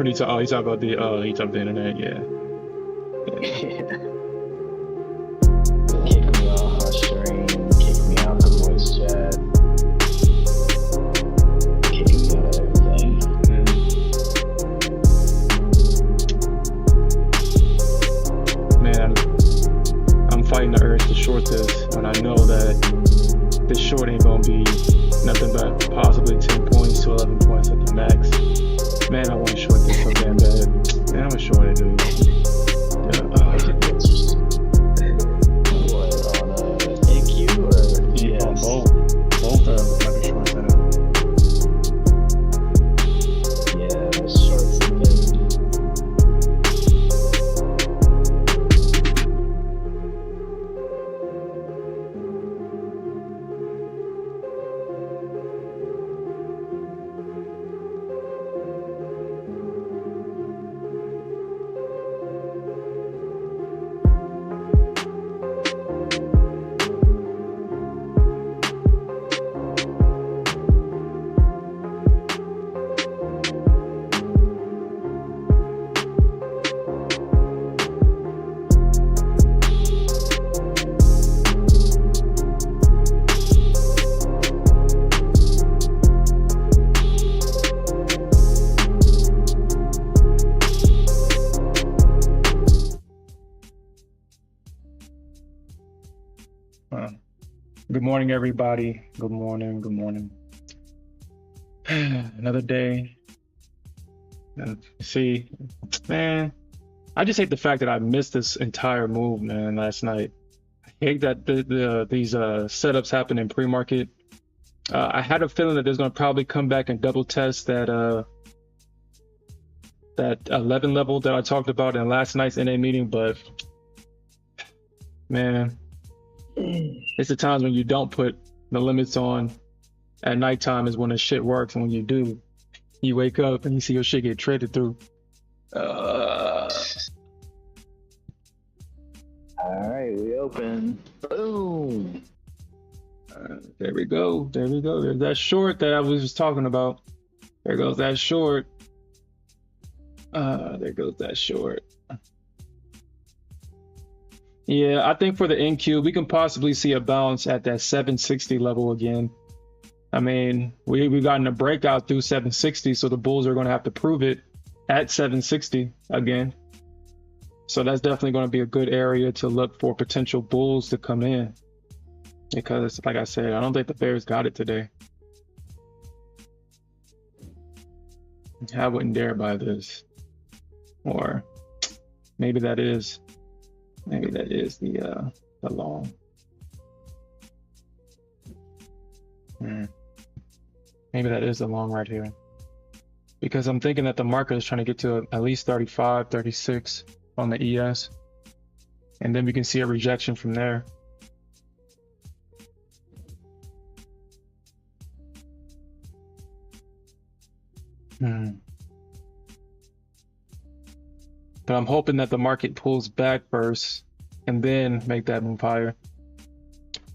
What are you talking? Oh, you talking about the the internet? Yeah. Kick me off my stream, kick me out the voice chat, kick me out of everything. Man, I'm fighting the urge to short this, and I know that this short ain't gonna be nothing but possibly 10 points to 11 points at the max. Man, I want to short this so damn bad. Man, I'm gonna short it, dude. What, on AQ or Yeah, ES? both of them might be short setup. Yeah, the shorts have been. Good morning, everybody. Good morning. Good morning. Another day. See, man, I just hate the fact that I missed this entire move, man, last night. I hate that these setups happen in pre-market. I had a feeling that there's going to probably come back and double test that 11 level that I talked about in last night's NA meeting, but man, it's the times when you don't put the limits on at nighttime is when the shit works, and when you do, you wake up and you see your shit get traded through. All right, we open. Boom. There we go. There we go. There's that short that I was just talking about. There goes that short. There goes that short. Yeah, I think for the NQ, we can possibly see a bounce at that 760 level again. I mean, we've gotten a breakout through 760, so the bulls are going to have to prove it at 760 again. So that's definitely going to be a good area to look for potential bulls to come in. Because, like I said, I don't think the bears got it today. I wouldn't dare buy this. Or maybe that is. Maybe that is the long. Maybe that is the long right here. Because I'm thinking that the market is trying to get to at least 35, 36 on the ES. And then we can see a rejection from there. But I'm hoping that the market pulls back first and then make that move higher.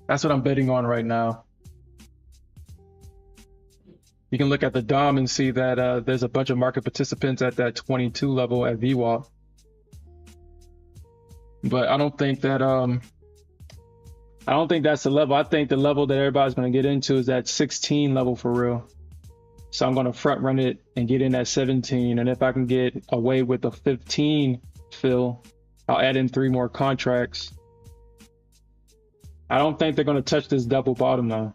That's what I'm betting on right now. You can look at the DOM and see that there's a bunch of market participants at that 22 level at VWAP. But I don't think that that's the level. I think the level that everybody's going to get into is that 16 level for real. So I'm going to front run it and get in at 17. And if I can get away with a 15 fill, I'll add in 3 more contracts. I don't think they're going to touch this double bottom though.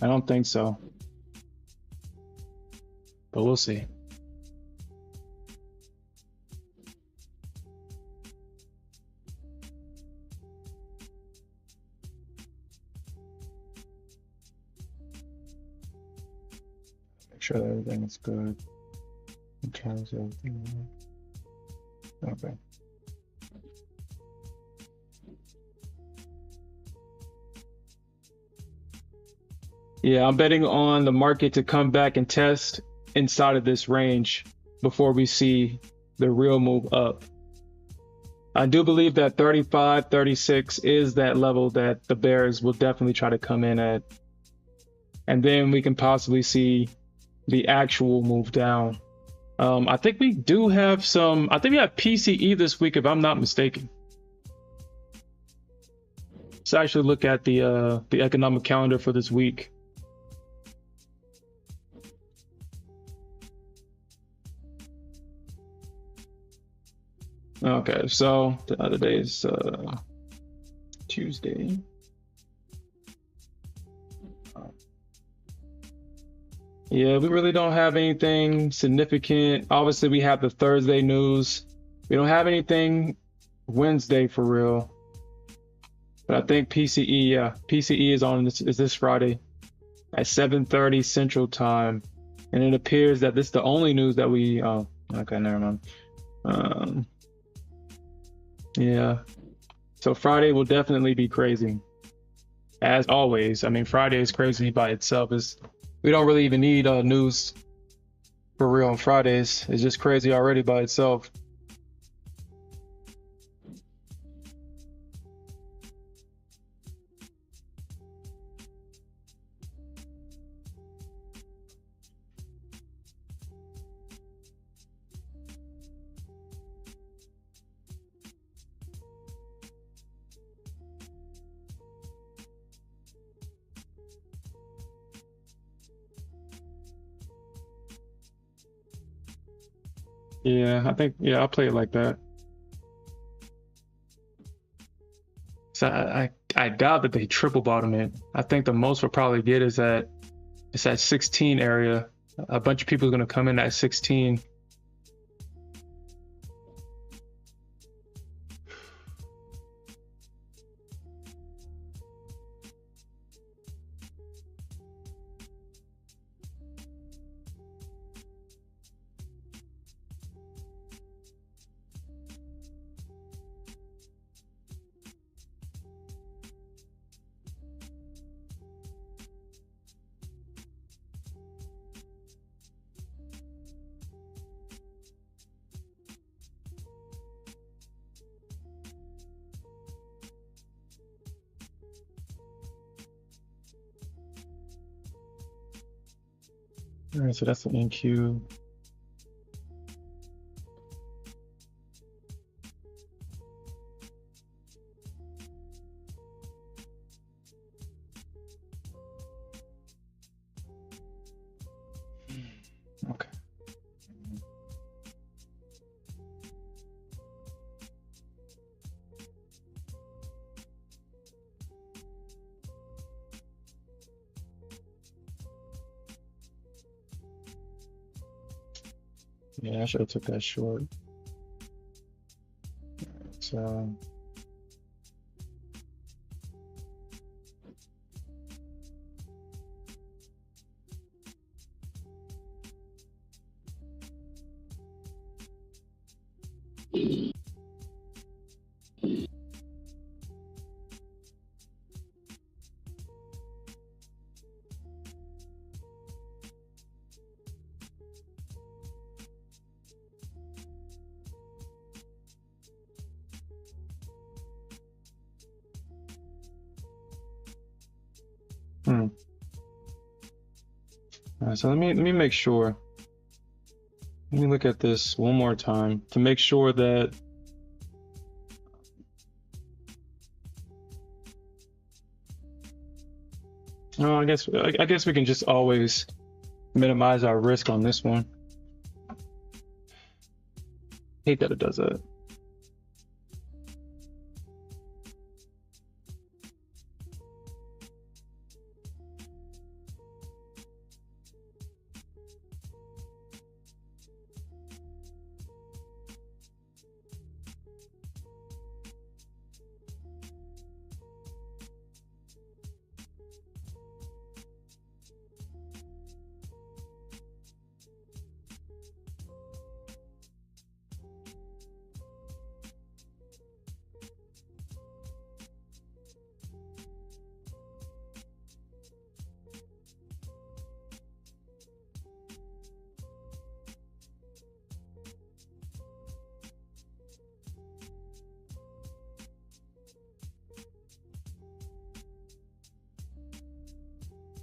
I don't think so. But we'll see. Make sure that everything is good. Okay, so everything. Okay. Yeah, I'm betting on the market to come back and test inside of this range before we see the real move up. I do believe that 35, 36 is that level that the bears will definitely try to come in at. And then we can possibly see the actual move down I think we do have some. I think we have PCE this week, if I'm not mistaken. Let's actually look at the economic calendar for this week. Okay, so the other day is Tuesday. Yeah, we really don't have anything significant. Obviously, we have the Thursday news. We don't have anything Wednesday for real. But I think PCE, yeah, PCE is this Friday at 7:30 Central Time, and it appears that this is the only news that we. Oh, okay, never mind. Yeah, so Friday will definitely be crazy, as always. I mean, Friday is crazy by itself. We don't really even need news for real on Fridays. It's just crazy already by itself. Yeah, I think, yeah, I'll play it like that. So I doubt that they triple bottom it. I think the most we'll probably get is that it's that 16 area. A bunch of people are gonna come in at 16. All right, so that's the NQ. Okay. Yeah, I should have took that short. So All right, so let me make sure. Let me look at this one more time to make sure that I guess we can just always minimize our risk on this one. Hate that it does that.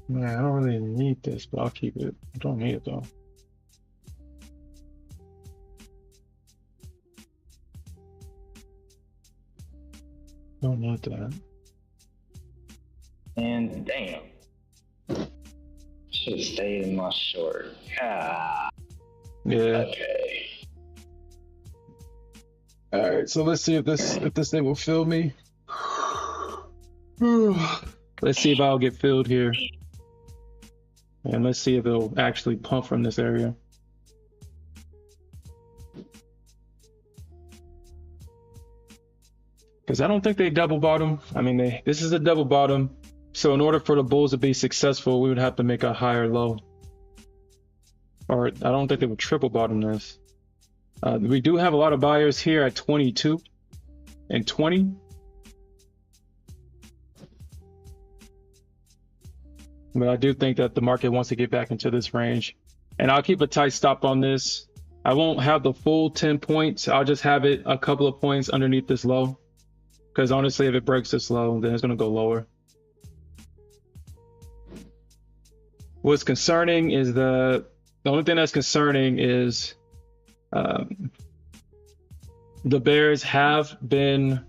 Man, I don't really need this, but I'll keep it. I don't need it though. Don't want that. And damn. Should have stayed in my short. Ah. Yeah. Okay. All right. So let's see if this thing will fill me. Let's see if I'll get filled here. And let's see if it'll actually pump from this area. Because I don't think they double bottom. I mean, this is a double bottom. So in order for the bulls to be successful, we would have to make a higher low. Or I don't think they would triple bottom this. We do have a lot of buyers here at 22 and 20. But I do think that the market wants to get back into this range. And I'll keep a tight stop on this. I won't have the full 10 points. I'll just have it a couple of points underneath this low. Because honestly, if it breaks this low, then it's going to go lower. What's concerning is the only thing that's concerning is the bears have been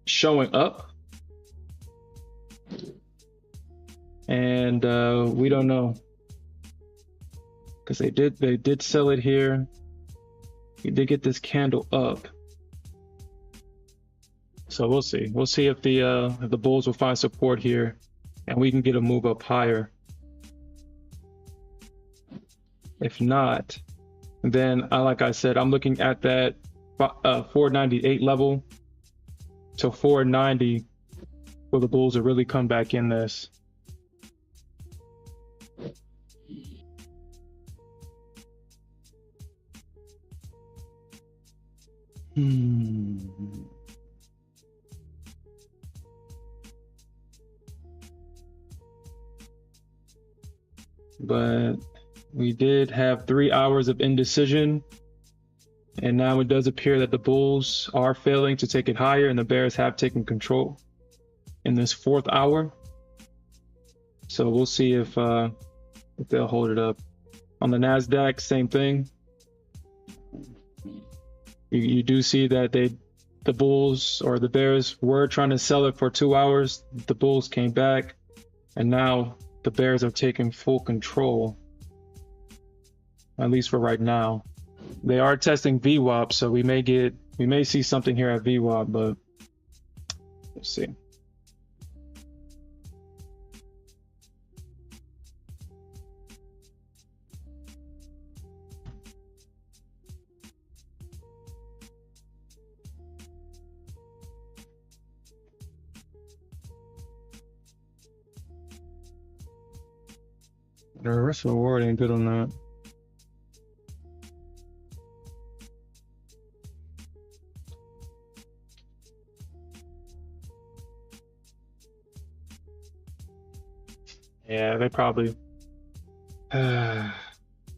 showing up. And we don't know. Because they did sell it here. We did get this candle up. So we'll see. We'll see if the bulls will find support here and we can get a move up higher. If not, then like I said, I'm looking at that 498 level to 490 where the bulls will really come back in this. But we did have 3 hours of indecision, and now it does appear that the bulls are failing to take it higher and the bears have taken control in this 4th hour. So we'll see if they'll hold it up. On the Nasdaq, same thing. You do see that the bulls or the bears were trying to sell it for 2 hours. The bulls came back, and now the bears are taking full control, at least for right now. They are testing VWAP, so we may see something here at VWAP, but we'll see. The rest of the world ain't good on that. Yeah, they probably. Damn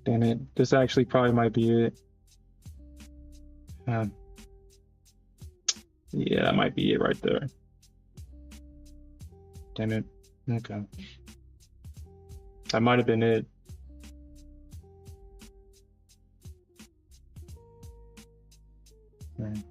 it. This actually probably might be it. Yeah, that might be it right there. Damn it. Okay. That might have been it. Okay.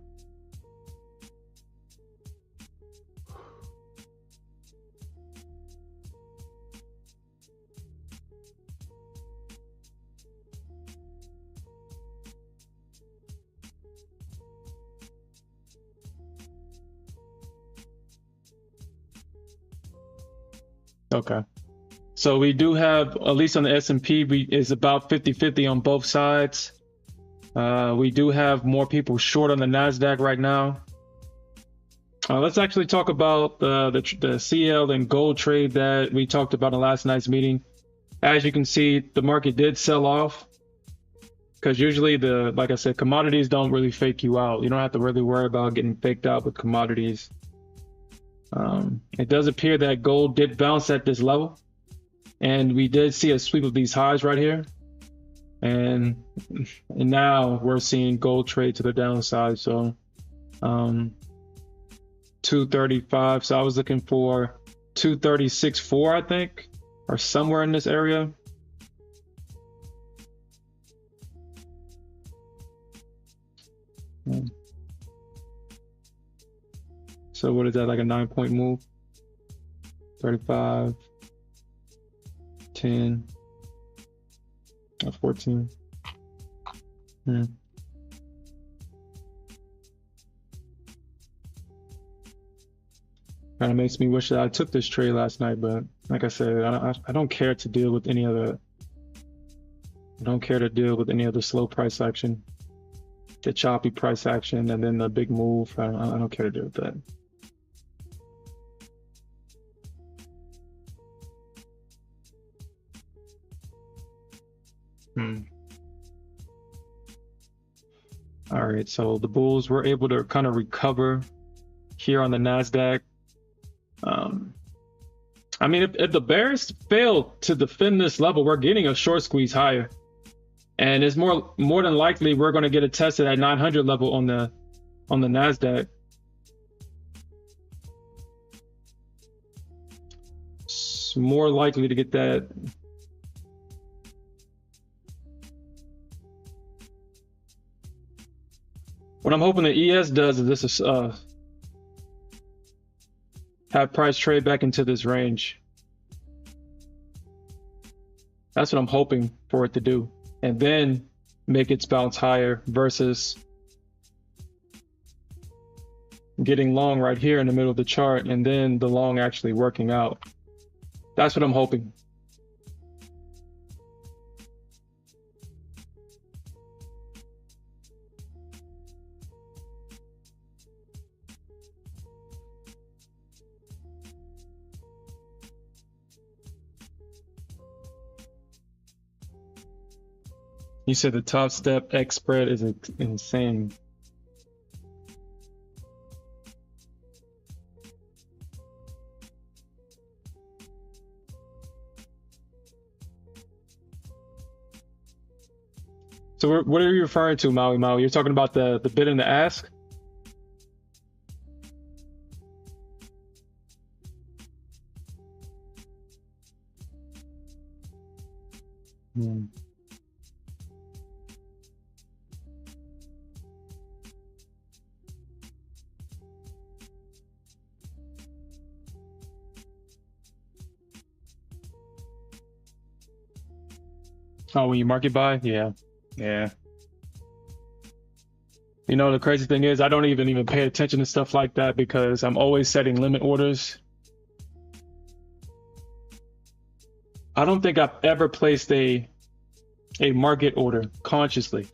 Okay. So we do have, at least on the S&P, is about 50-50 on both sides. We do have more people short on the Nasdaq right now. Let's actually talk about the CL and gold trade that we talked about in last night's meeting. As you can see, the market did sell off because usually like I said, commodities don't really fake you out. You don't have to really worry about getting faked out with commodities. It does appear that gold did bounce at this level. And we did see a sweep of these highs right here. And now we're seeing gold trade to the downside. So 235. So I was looking for 236.4, I think, or somewhere in this area. So what is that, like a 9-point move? 35, 10, 14. Kind of makes me wish that I took this trade last night, but like I said, I don't care to deal with any other. I don't care to deal with any other slow price action, the choppy price action, and then the big move. I don't care to deal with that. All right, so the bulls were able to kind of recover here on the Nasdaq. I mean, if the bears fail to defend this level, we're getting a short squeeze higher, and it's more than likely we're going to get a test at that 900 level on the Nasdaq. It's more likely to get that. What I'm hoping the ES does is this is have price trade back into this range. That's what I'm hoping for it to do, and then make its bounce higher versus getting long right here in the middle of the chart and then the long actually working out. That's what I'm hoping. You said the top step X spread is insane. So what are you referring to, Maui? You're talking about the bid and the ask? Oh, when you market buy? Yeah. You know, the crazy thing is I don't even pay attention to stuff like that because I'm always setting limit orders. I don't think I've ever placed a market order consciously.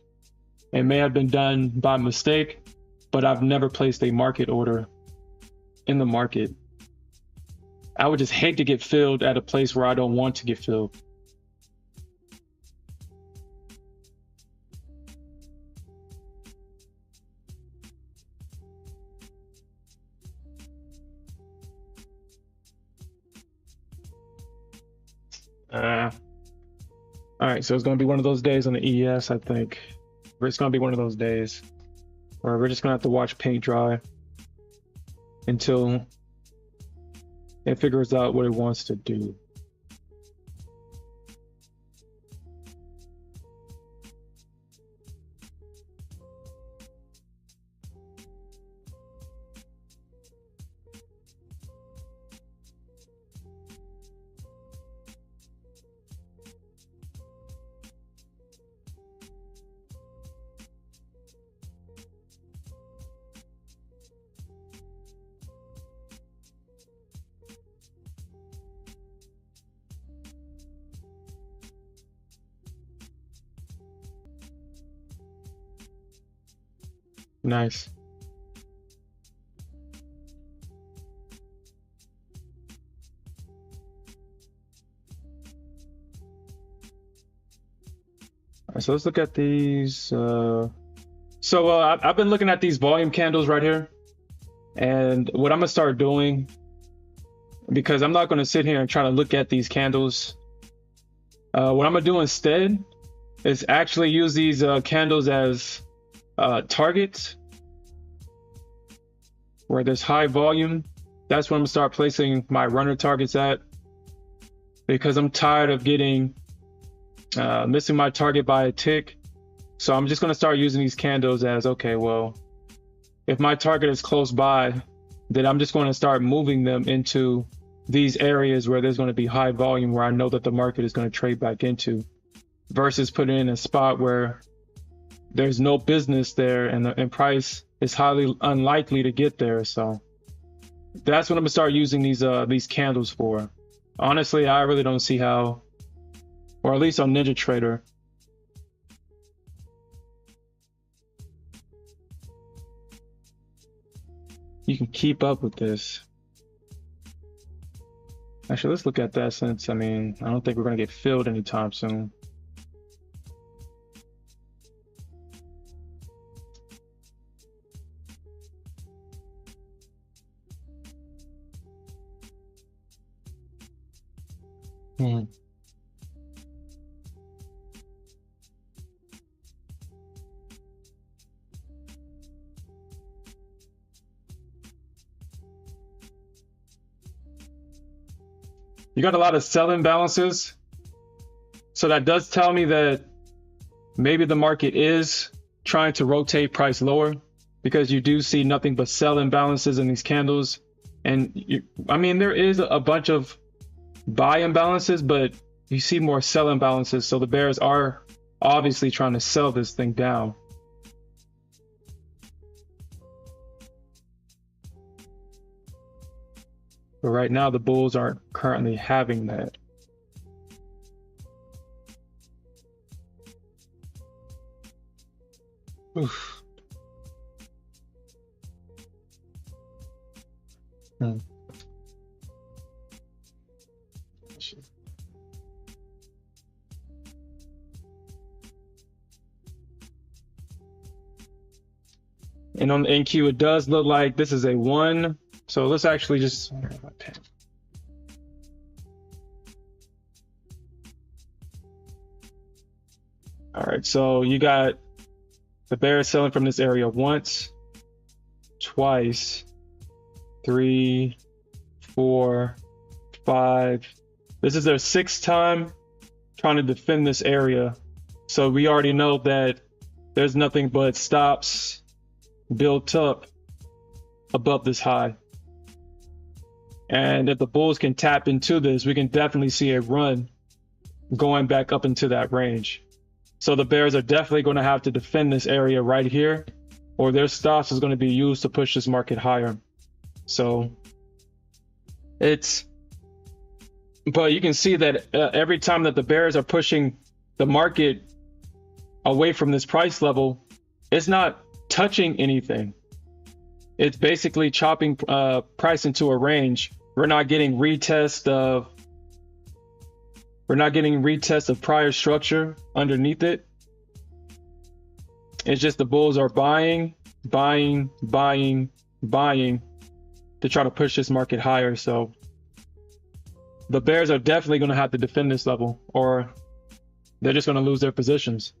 It may have been done by mistake, but I've never placed a market order in the market. I would just hate to get filled at a place where I don't want to get filled. All right, so it's going to be one of those days on the ES, I think. It's going to be one of those days where we're just going to have to watch paint dry until it figures out what it wants to do. Nice. All right, so let's look at these. I've been looking at these volume candles right here, and what I'm gonna start doing, because I'm not gonna sit here and try to look at these candles. What I'm gonna do instead is actually use these candles as targets where there's high volume. That's when I'm gonna start placing my runner targets at, because I'm tired of getting missing my target by a tick. So I'm just gonna start using these candles as, okay, well, if my target is close by, then I'm just going to start moving them into these areas where there's going to be high volume, where I know that the market is going to trade back into, versus putting in a spot where there's no business there and the price is highly unlikely to get there. So that's what I'm gonna start using these candles for. Honestly, I really don't see how, or at least on NinjaTrader, you can keep up with this. Actually, let's look at that, since I don't think we're gonna get filled anytime soon. You got a lot of sell imbalances. So that does tell me that maybe the market is trying to rotate price lower, because you do see nothing but sell imbalances in these candles. And there is a bunch of buy imbalances, but you see more sell imbalances. So the bears are obviously trying to sell this thing down. But right now, the bulls aren't currently having that. Oof. And on the NQ, it does look like this is a 1. So let's actually just, all right, so you got the bears selling from this area once, twice, 3, 4, 5. This is their 6th time trying to defend this area. So we already know that there's nothing but stops built up above this high. And if the bulls can tap into this, we can definitely see a run going back up into that range. So the bears are definitely going to have to defend this area right here, or their stops is going to be used to push this market higher. So but you can see that every time that the bears are pushing the market away from this price level, it's not touching anything. It's basically chopping price into a range. We're not getting retest of prior structure underneath it. It's just the bulls are buying to try to push this market higher. So the bears are definitely going to have to defend this level, or they're just going to lose their positions.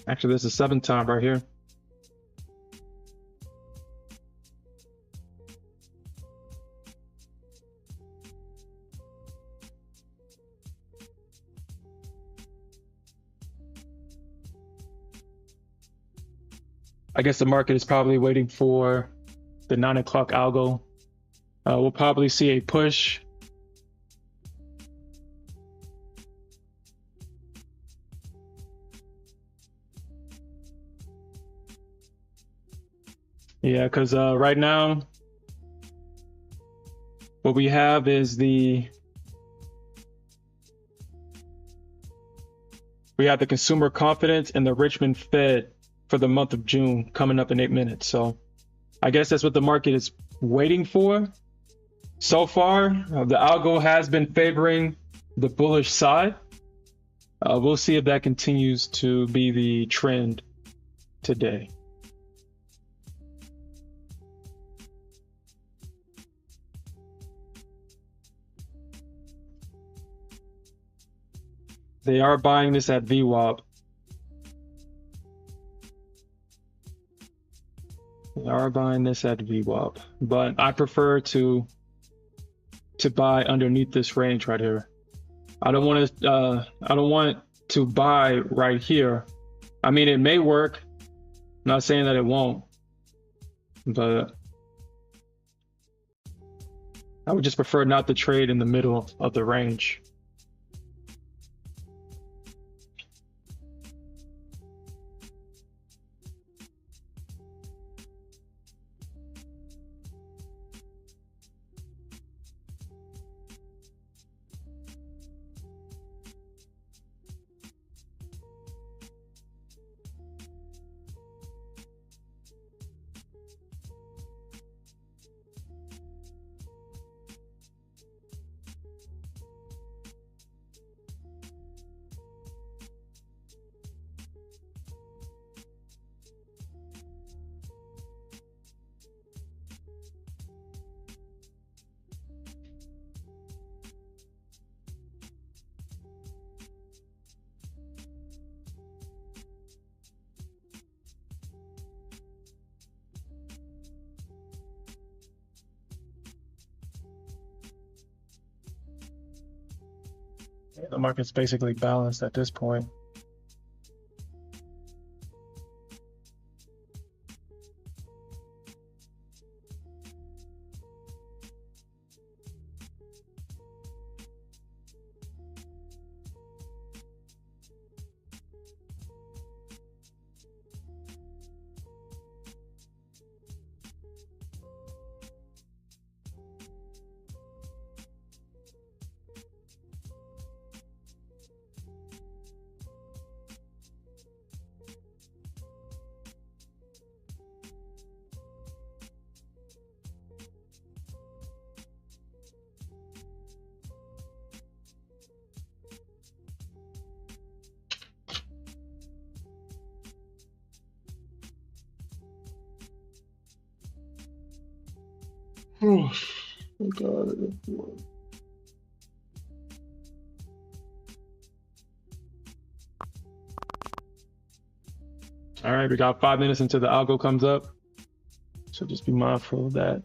Actually, this is 7th time right here. I guess the market is probably waiting for the 9 o'clock algo. We'll probably see a push. Yeah, because right now, what we have is we have the consumer confidence and the Richmond Fed for the month of June coming up in 8 minutes. So I guess that's what the market is waiting for. So far, the algo has been favoring the bullish side. We'll see if that continues to be the trend today. They are buying this at VWAP. They are buying this at VWAP, but I prefer to buy underneath this range right here. I don't want to buy right here. I mean, it may work, Not saying that it won't, but I would just prefer not to trade in the middle of the range. The market's basically balanced at this point. Oh, God. All right, we got 5 minutes until the algo comes up, so just be mindful of that.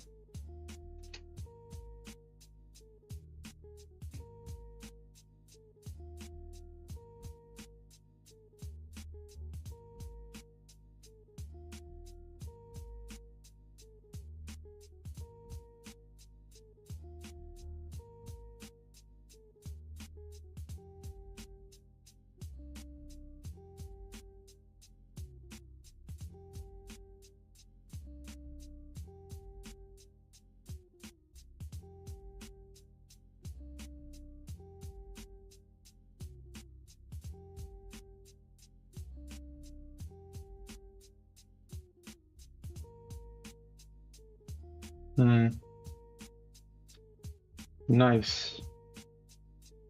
Nice.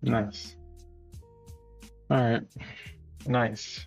Nice. All right. Nice.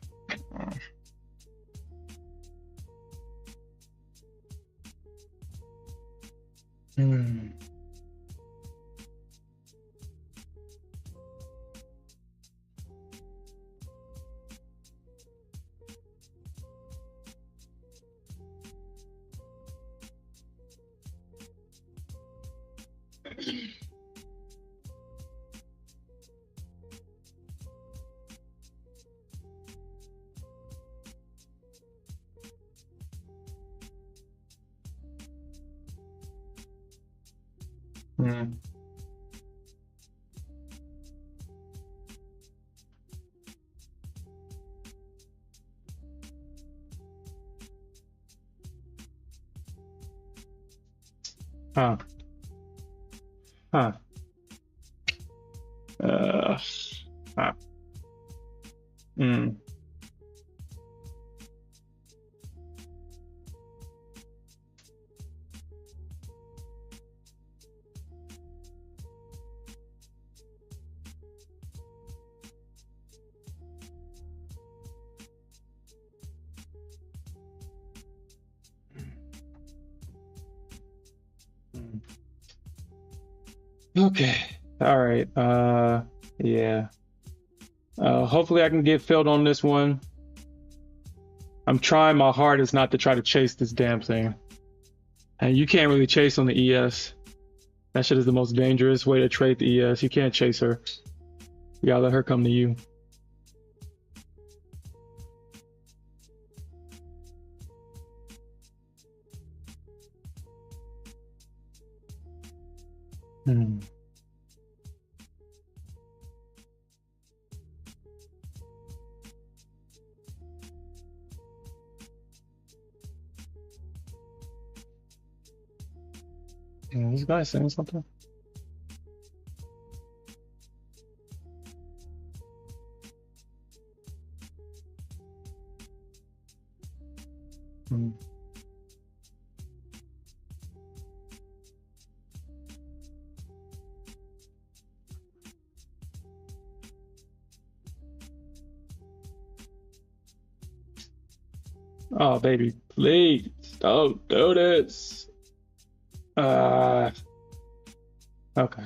Huh. Huh. Huh. Okay. All right. Yeah. Hopefully I can get filled on this one. I'm trying my hardest not to try to chase this damn thing. And you can't really chase on the ES. That shit is the most dangerous way to trade the ES. You can't chase her. You gotta let her come to you. This guy saying something. Oh, baby, please don't do this. Okay.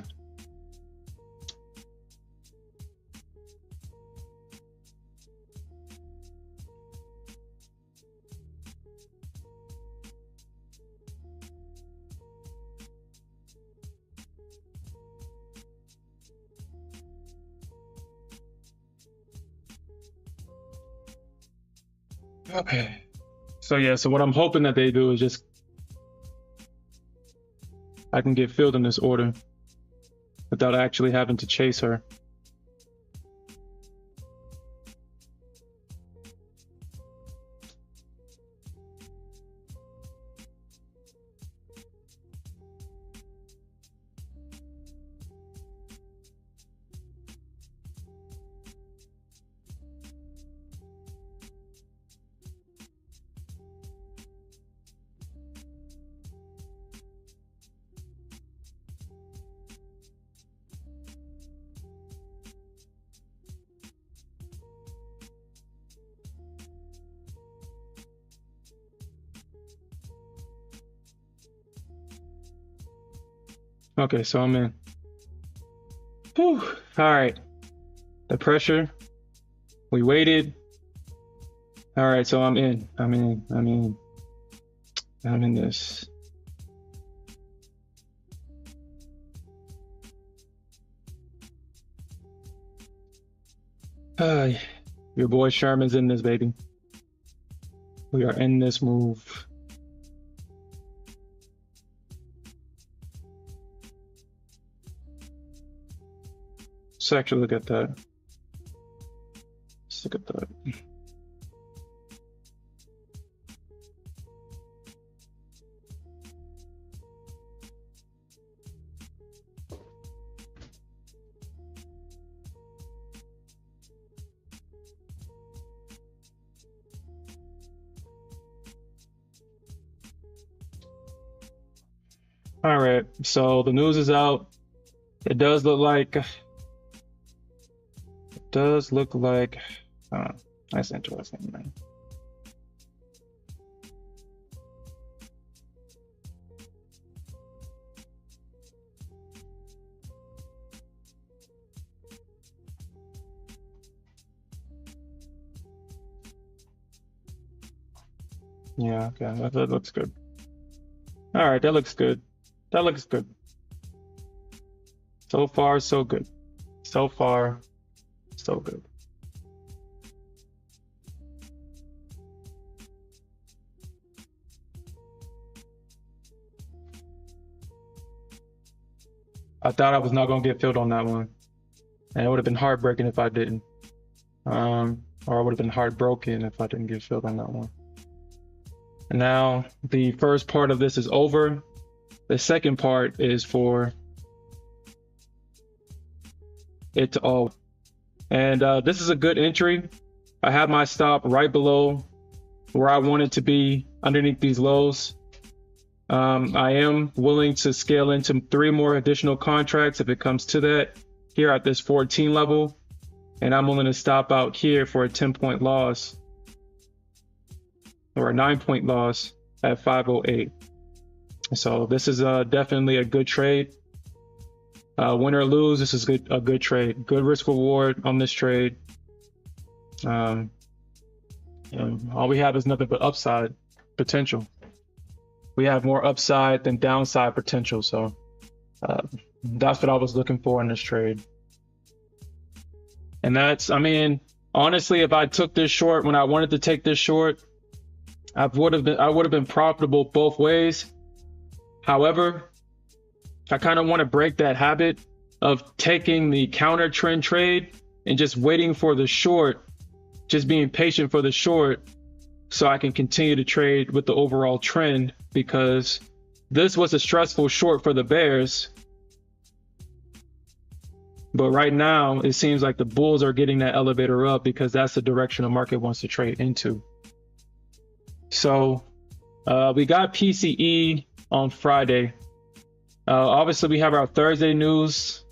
Okay. So yeah, so what I'm hoping that they do is just I can get filled in this order without actually having to chase her. Okay, so I'm in. Whew. All right. The pressure. We waited. All right, so I'm in. I'm in this. Your boy Sherman's in this, baby. We are in this move. Let's actually look at that. Let's look at that. All right, so the news is out. It does look like that's interesting, man. Yeah, okay, that looks good. All right, that looks good. That looks good. So far, so good. So far, so good. I thought I was not gonna get filled on that one, and it would have been heartbreaking if I didn't. Or I would have been heartbroken if I didn't get filled on that one. And now the first part of this is over. The second part is for it to all. And this is a good entry. I have my stop right below where I want it to be underneath these lows. I am willing to scale into 3 more additional contracts if it comes to that here at this 14 level. And I'm willing to stop out here for a 10-point loss or a 9-point loss at 508. So this is definitely a good trade. Win or lose, this is a good trade. Good risk reward on this trade. All we have is nothing but upside potential. We have more upside than downside potential. So that's what I was looking for in this trade. And that's, I mean, honestly, if I took this short when I wanted to take this short, I would have been profitable both ways. However, I kind of want to break that habit of taking the counter trend trade and just waiting for the short, just being patient for the short so I can continue to trade with the overall trend, because this was a stressful short for the bears. But right now, it seems like the bulls are getting that elevator up because that's the direction the market wants to trade into. So we got PCE on Friday. Obviously, we have our Thursday news.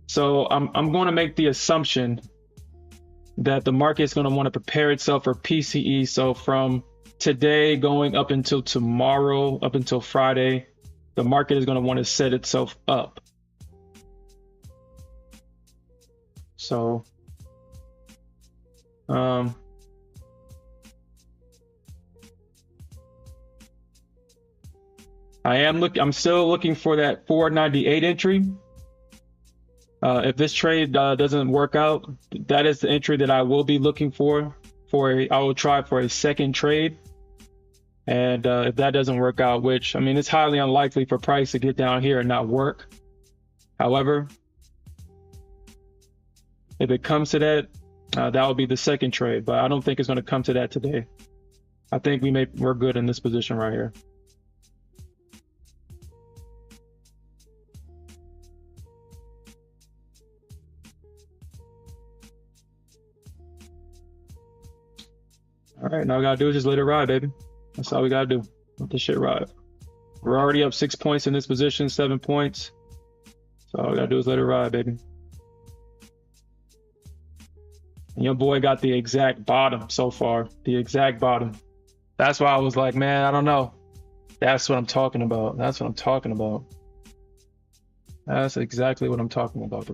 So I'm going to make the assumption that the market is going to want to prepare itself for PCE. So from today going up until tomorrow, up until Friday, the market is going to want to set itself up. So I'm still looking for that 498 entry. If this trade doesn't work out, that is the entry that I will be looking for. I will try for a second trade. And if that doesn't work out, which, I mean, it's highly unlikely for price to get down here and not work. However, if it comes to that, that will be the second trade. But I don't think it's going to come to that today. I think we're good in this position right here. All right, now we gotta do is just let it ride, baby. That's all we gotta do. Let this shit ride. We're already up 6 points in this position, 7 points. So all we gotta do is let it ride, baby. And your boy got the exact bottom so far, the exact bottom. That's why I was like, man, I don't know. That's what I'm talking about. That's what I'm talking about. That's exactly what I'm talking about.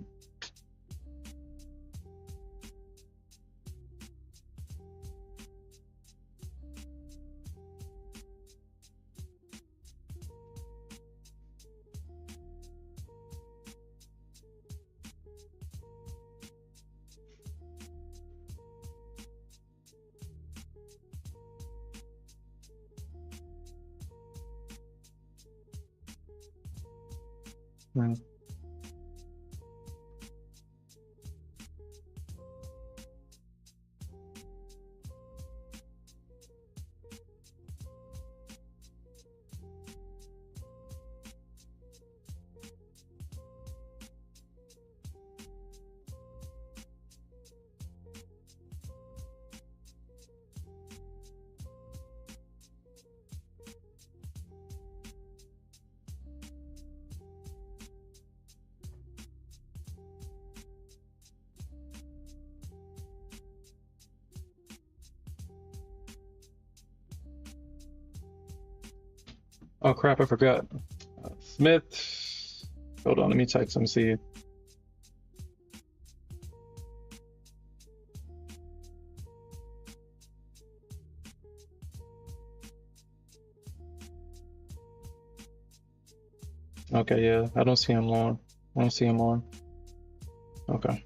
Oh crap, I forgot. Smith. Hold on, let me type some see. Okay, yeah, I don't see him on. I don't see him on. Okay.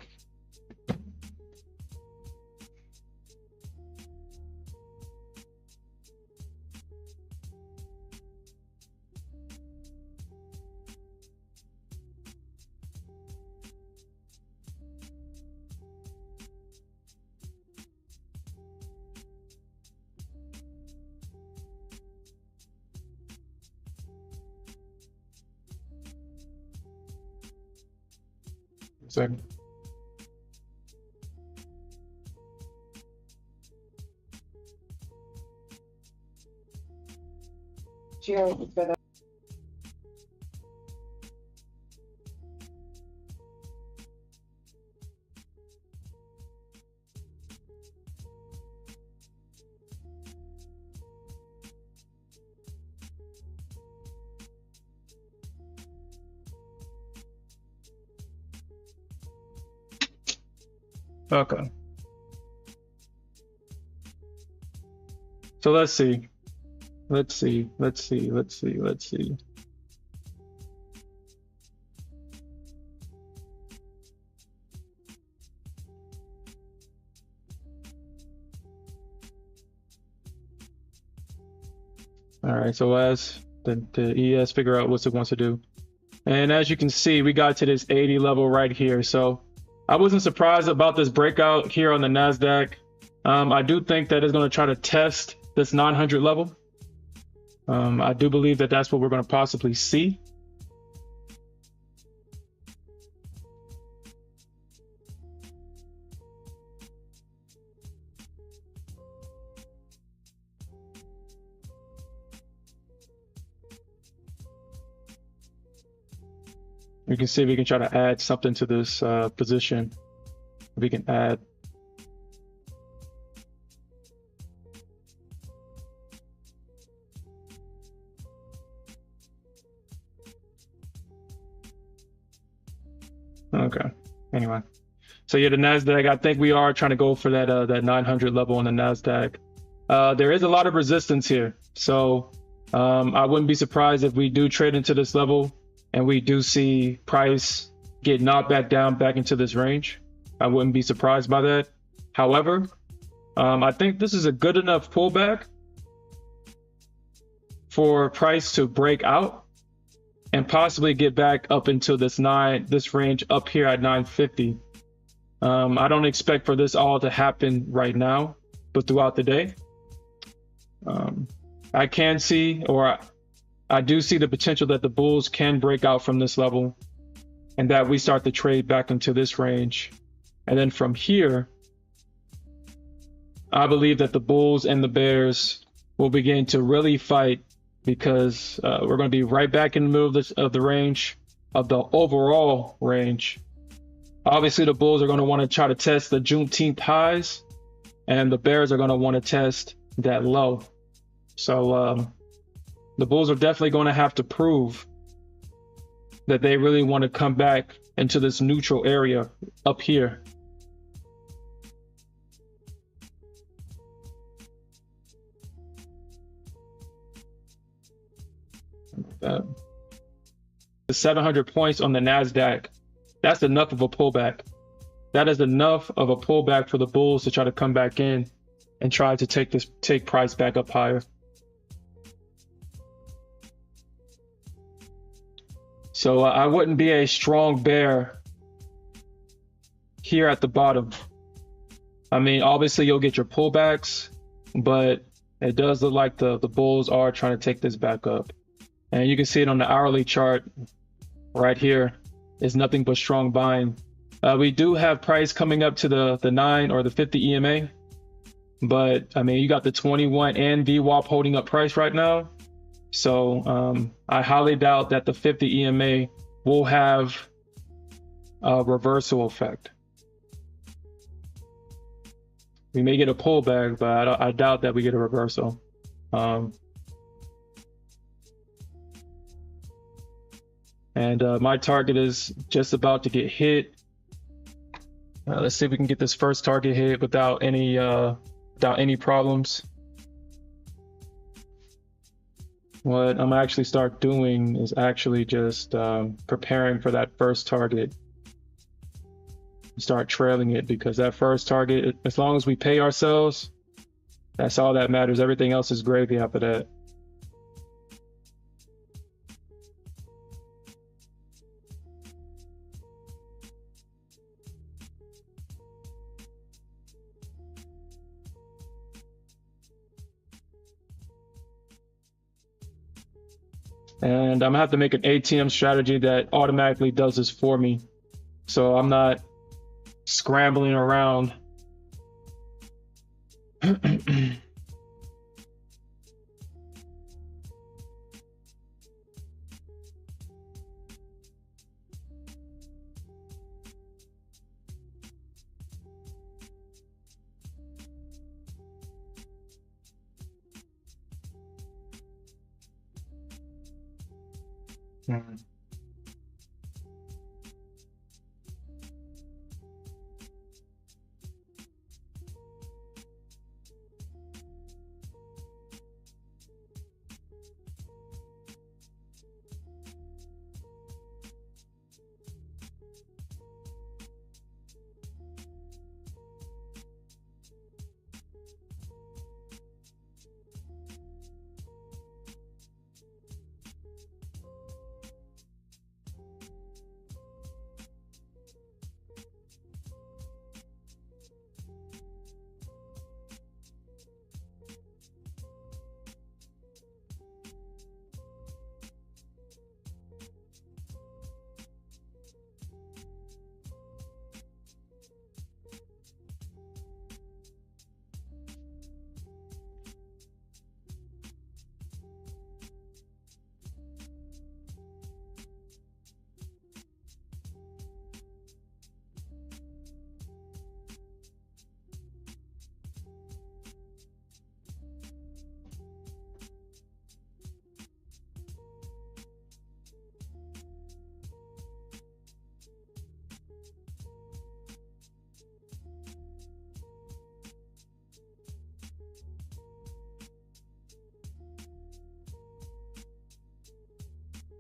Second. Okay. So let's see. Let's see. All right, so as the ES figure out what it wants to do. And as you can see, we got to this 80 level right here. So I wasn't surprised about this breakout here on the Nasdaq. I do think that it's going to try to test this 900 level. I do believe that that's what we're going to possibly see. We can see if we can try to add something to this position. We can add. Okay. Anyway, so yeah, the Nasdaq. I think we are trying to go for that 900 level on the Nasdaq. There is a lot of resistance here, so I wouldn't be surprised if we do trade into this level and we do see price get knocked back into this range. I wouldn't be surprised by that. However, I think this is a good enough pullback for price to break out and possibly get back up into this range up here at 950. I don't expect for this all to happen right now, but throughout the day. I can see, or I do see the potential that the bulls can break out from this level and that we start to trade back into this range. And then from here, I believe that the bulls and the bears will begin to really fight, because we're going to be right back in the middle of the range, of the overall range. Obviously, the bulls are going to want to try to test the Juneteenth highs, and the bears are going to want to test that low. So the bulls are definitely going to have to prove that they really want to come back into this neutral area up here. The 700 points on the Nasdaq, that's enough of a pullback. That is enough of a pullback for the bulls to try to come back in and try to take price back up higher. So I wouldn't be a strong bear here at the bottom. I mean, obviously you'll get your pullbacks, but it does look like the bulls are trying to take this back up. And you can see it on the hourly chart right here. It's nothing but strong buying. We do have price coming up to the 9 or the 50 EMA, but I mean, you got the 21 and VWAP holding up price right now. So I highly doubt that the 50 EMA will have a reversal effect. We may get a pullback, but I doubt that we get a reversal. And my target is just about to get hit. Let's see if we can get this first target hit without any problems. What I'm actually start doing is actually just preparing for that first target. Start trailing it, because that first target, as long as we pay ourselves, that's all that matters. Everything else is gravy after that. And I'm gonna have to make an ATM strategy that automatically does this for me, so I'm not scrambling around.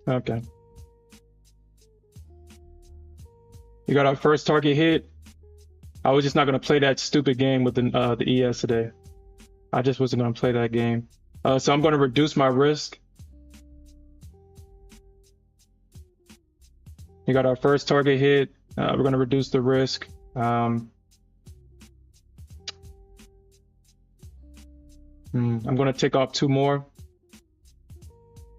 Okay. We got our first target hit. I was just not going to play that stupid game with the ES today. I just wasn't going to play that game. So I'm going to reduce my risk. We got our first target hit. We're going to reduce the risk. I'm going to take off 2 more.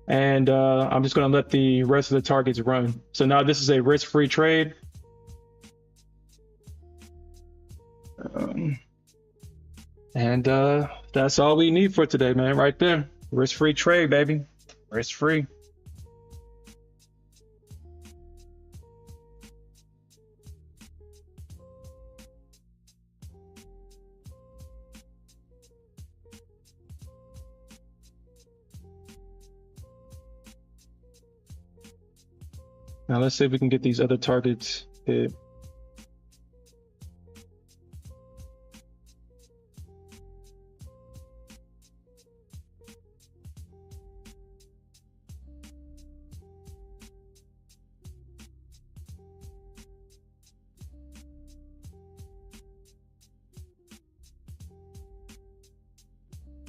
And I'm just going to let the rest of the targets run. So now this is a risk-free trade. And that's all we need for today, man, right there. Risk-free trade, baby. Risk-free. Now let's see if we can get these other targets hit.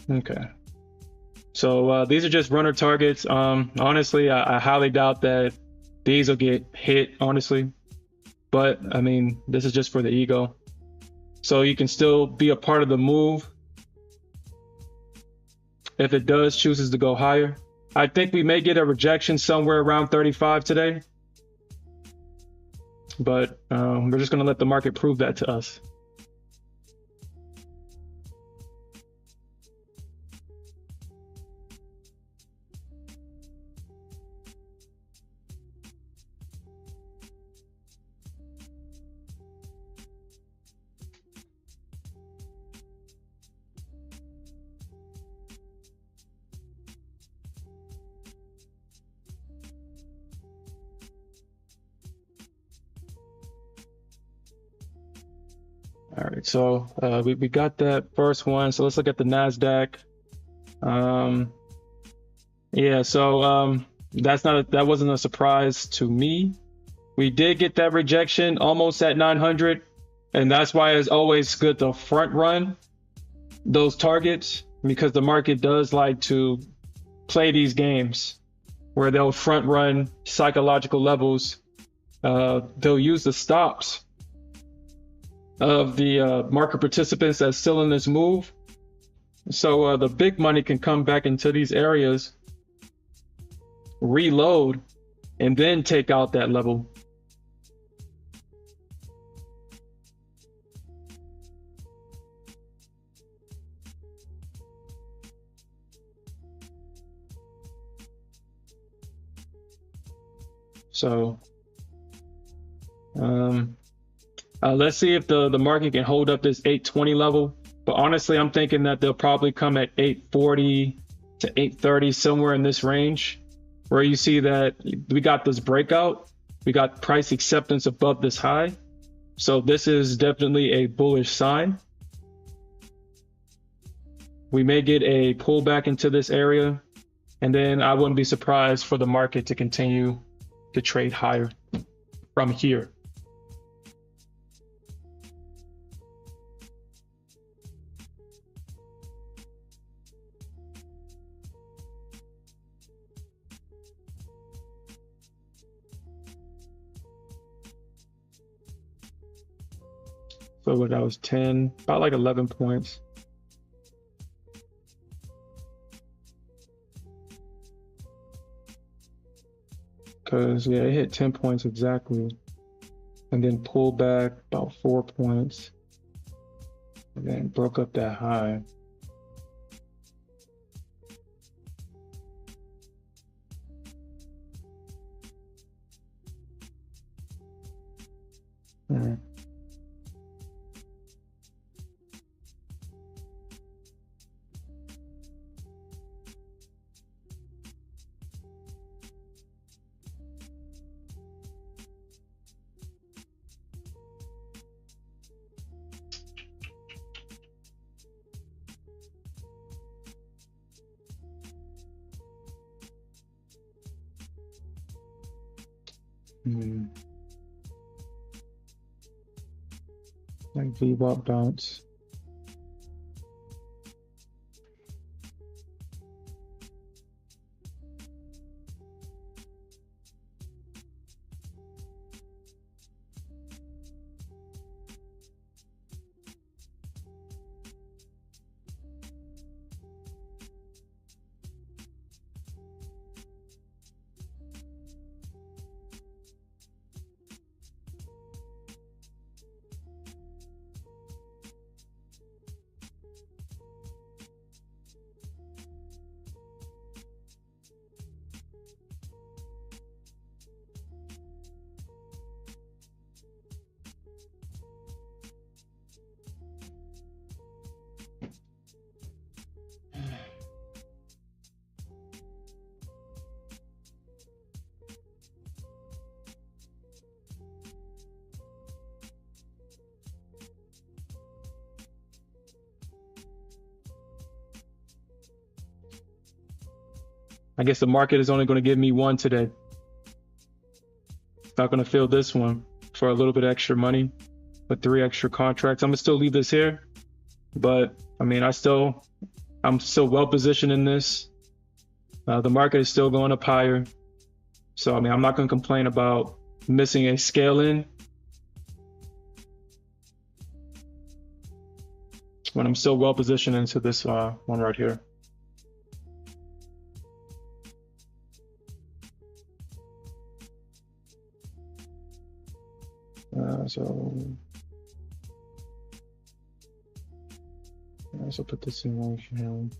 Okay. So these are just runner targets. Honestly, I highly doubt that these will get hit, honestly. But I mean, this is just for the ego. So you can still be a part of the move if it does chooses to go higher. I think we may get a rejection somewhere around 35 today. But we're just going to let the market prove that to us. All right, so we got that first one. So let's look at the Nasdaq. Yeah, so that wasn't a surprise to me. We did get that rejection almost at 900, and that's why it's always good to front run those targets, because the market does like to play these games where they'll front run psychological levels. They'll use the stops of the market participants that's still in this move. So the big money can come back into these areas, reload, and then take out that level. So let's see if the market can hold up this 820 level. But honestly, I'm thinking that they'll probably come at 840 to 830, somewhere in this range, where you see that we got this breakout. We got price acceptance above this high. So this is definitely a bullish sign. We may get a pullback into this area, and then I wouldn't be surprised for the market to continue to trade higher from here. So what, that was 10, about like 11 points. Because, yeah, it hit 10 points exactly. And then pulled back about 4 points. And then broke up that high. Hmm. Like VWAP bounce. I guess the market is only going to give me one today. It's not going to fill this one for a little bit extra money with 3 extra contracts. I'm going to still leave this here, but I mean, I'm still well positioned in this. The market is still going up higher. So, I mean, I'm not going to complain about missing a scale in when I'm still well positioned into this one right here. So put this in motion.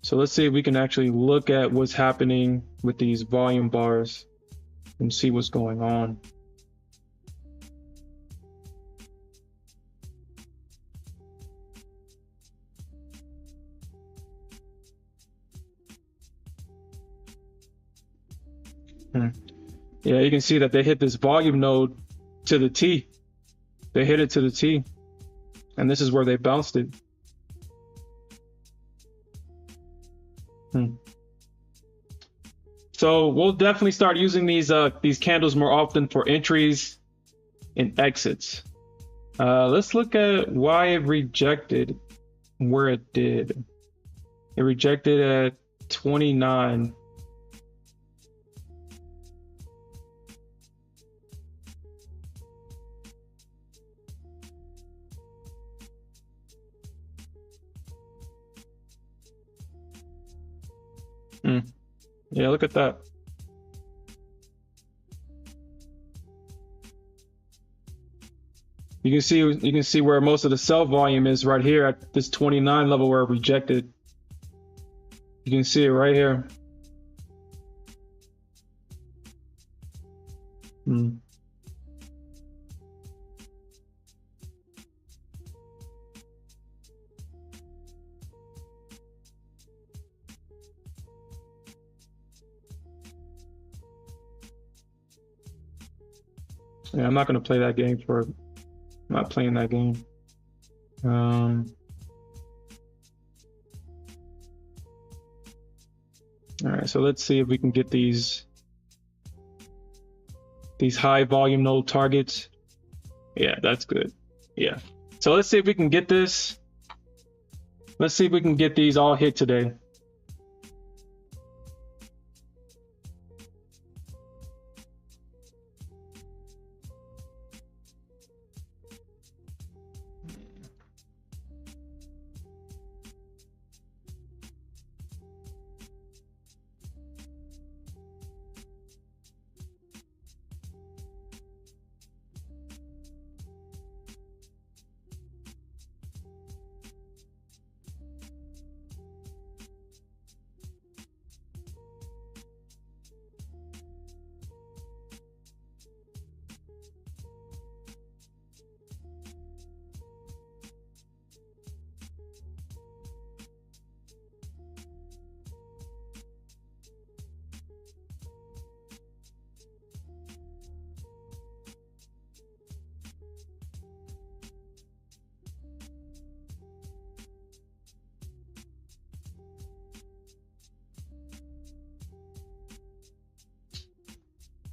So let's see if we can actually look at what's happening with these volume bars and see what's going on. Yeah, you can see that they hit this volume node to the T. They hit it to the T. And this is where they bounced it. So we'll definitely start using these candles more often for entries and exits. Let's look at why it rejected where it did. It rejected at 29. Yeah, look at that. You can see where most of the sell volume is right here at this 29 level where it rejected. You can see it right here. Yeah, I'm not going to play that game for. I'm not playing that game. All right, so let's see if we can get these high volume node targets. Yeah, that's good. Yeah. So let's see if we can get this. Let's see if we can get these all hit today.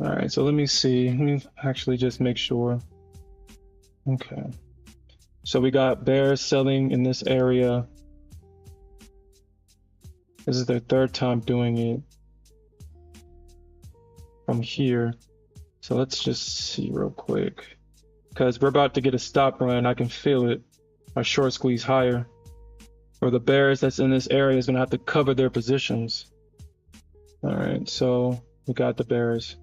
All right, so let me see. Let me actually just make sure. Okay. So we got bears selling in this area. This is their third time doing it from here. So let's just see real quick, because we're about to get a stop run. I can feel it. A short squeeze higher. Or the bears that's in this area is going to have to cover their positions. All right, so we got the bears.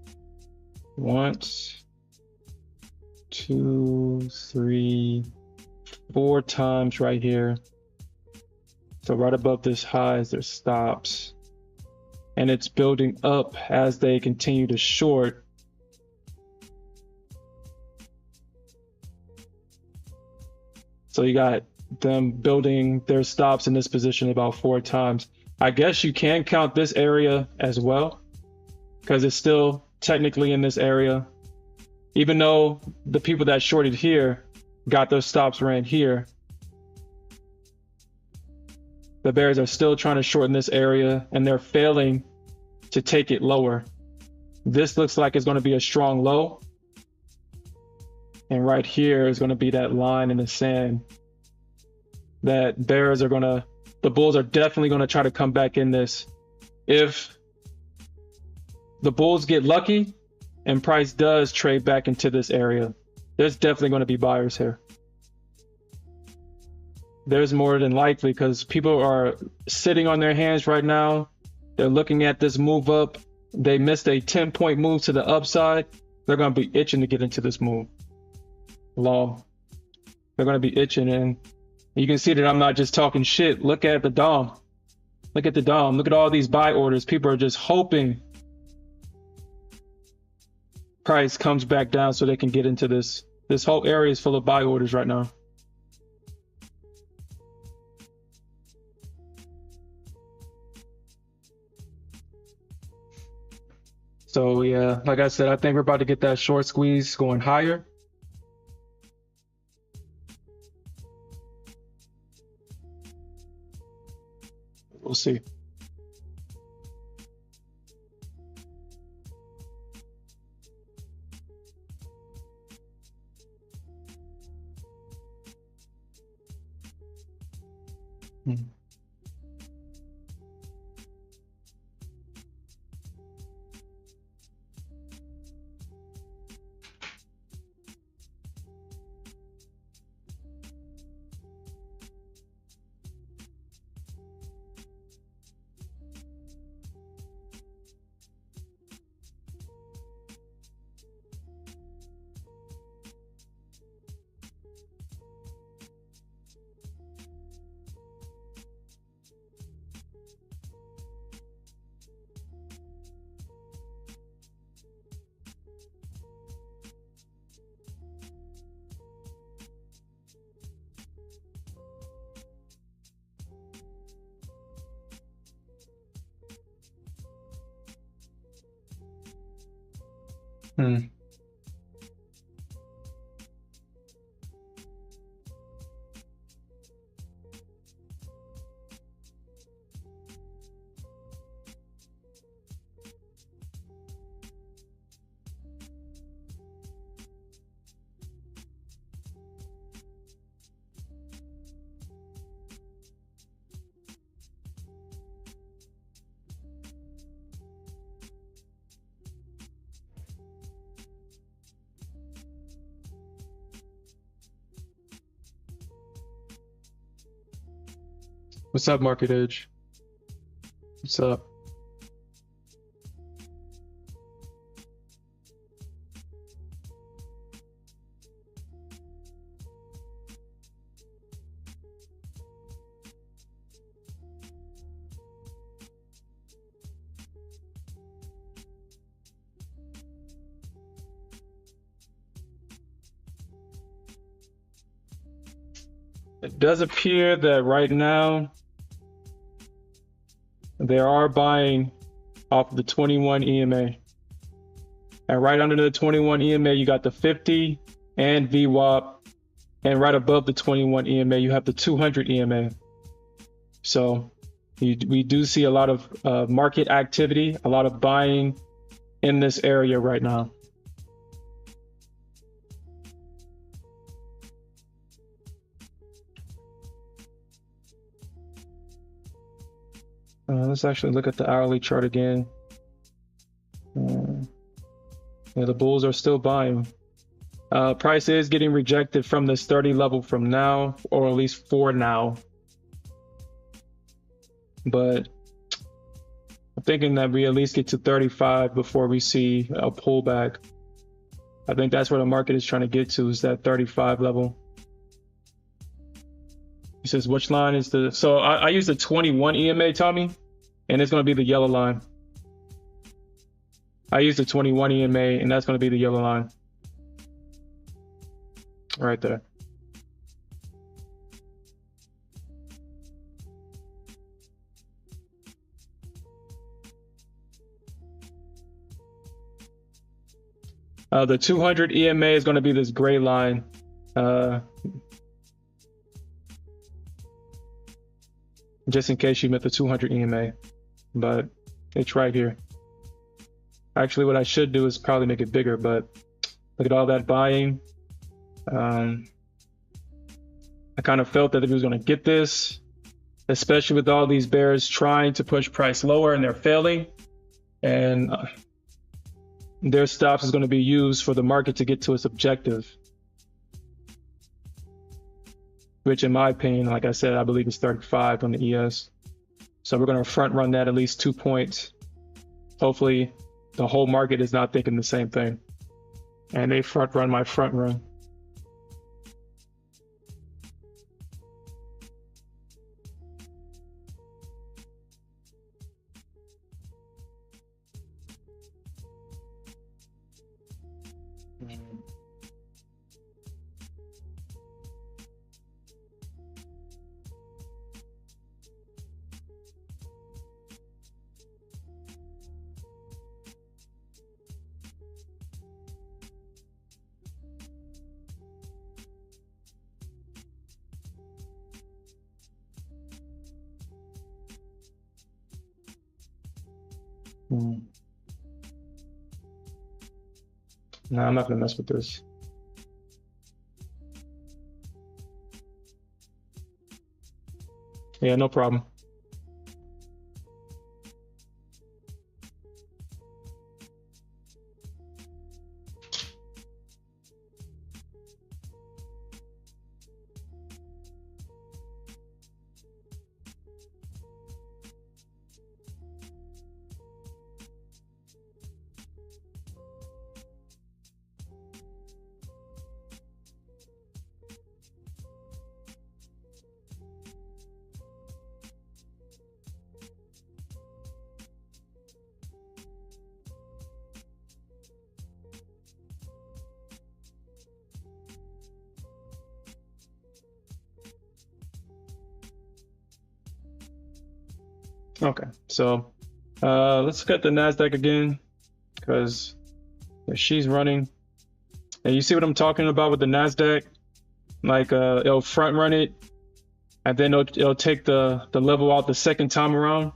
1, 2, 3, 4 times right here. So right above this high is their stops. And it's building up as they continue to short. So you got them building their stops in this position about 4 times. I guess you can count this area as well, because it's still technically in this area. Even though the people that shorted here got those stops ran here, the bears are still trying to shorten this area and they're failing to take it lower. This looks like it's going to be a strong low. And right here is going to be that line in the sand that bears are going to, the bulls are definitely going to try to come back in this. If the bulls get lucky and price does trade back into this area, there's definitely going to be buyers here. There's more than likely, because people are sitting on their hands right now. They're looking at this move up. They missed a 10-point move to the upside. They're going to be itching to get into this move long. They're going to be itching, and you can see that I'm not just talking shit. Look at the DOM. Look at the DOM. Look at all these buy orders. People are just hoping price comes back down so they can get into this. This whole area is full of buy orders right now. So yeah, like I said, I think we're about to get that short squeeze going higher. We'll see. Hmm. What's up, Market Edge? What's up? It does appear that right now they are buying off of the 21 EMA. And right under the 21 EMA, you got the 50 and VWAP. And right above the 21 EMA, you have the 200 EMA. So we do see a lot of market activity, a lot of buying in this area right now. Let's actually look at the hourly chart again. Yeah, the bulls are still buying. Price is getting rejected from this 30 level from now, or at least for now. But I'm thinking that we at least get to 35 before we see a pullback. I think that's where the market is trying to get to, is that 35 level. He says, which line is the... So I use the 21 EMA, Tommy, and it's going to be the yellow line. I use the 21 EMA, and that's going to be the yellow line. Right there. The 200 EMA is going to be this gray line. Just in case you meant the 200 EMA, but it's right here. Actually, what I should do is probably make it bigger, but look at all that buying. I kind of felt that if he was going to get this, especially with all these bears trying to push price lower and they're failing, and their stops is going to be used for the market to get to its objective, which in my opinion, like I said, I believe is 35 on the ES. So we're going to front run that at least 2 points. Hopefully the whole market is not thinking the same thing, and they front run my front run. No, I'm not gonna mess with this. Yeah, no problem. Okay, so let's look at the Nasdaq again, because she's running. And you see what I'm talking about with the Nasdaq? Like it'll front run it, and then it'll take the level out the second time around.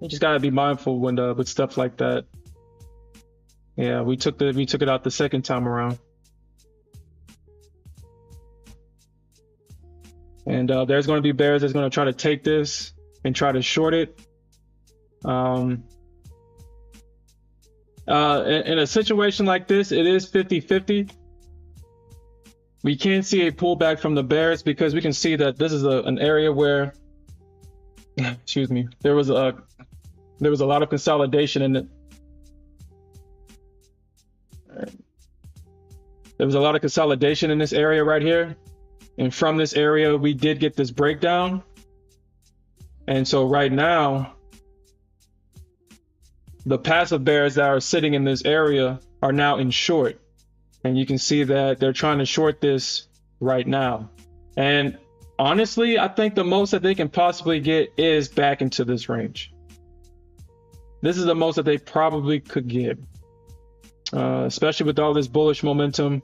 You just gotta be mindful when with stuff like that. Yeah, we took it out the second time around. And there's going to be bears that's going to try to take this and try to short it. In a situation like this, it is 50-50. We can't see a pullback from the bears because we can see that this is an area where, excuse me, there was a lot of consolidation in it. There was a lot of consolidation in this area right here. And from this area, we did get this breakdown. And so right now, the passive bears that are sitting in this area are now in short. And you can see that they're trying to short this right now. And honestly, I think the most that they can possibly get is back into this range. This is the most that they probably could get, especially with all this bullish momentum.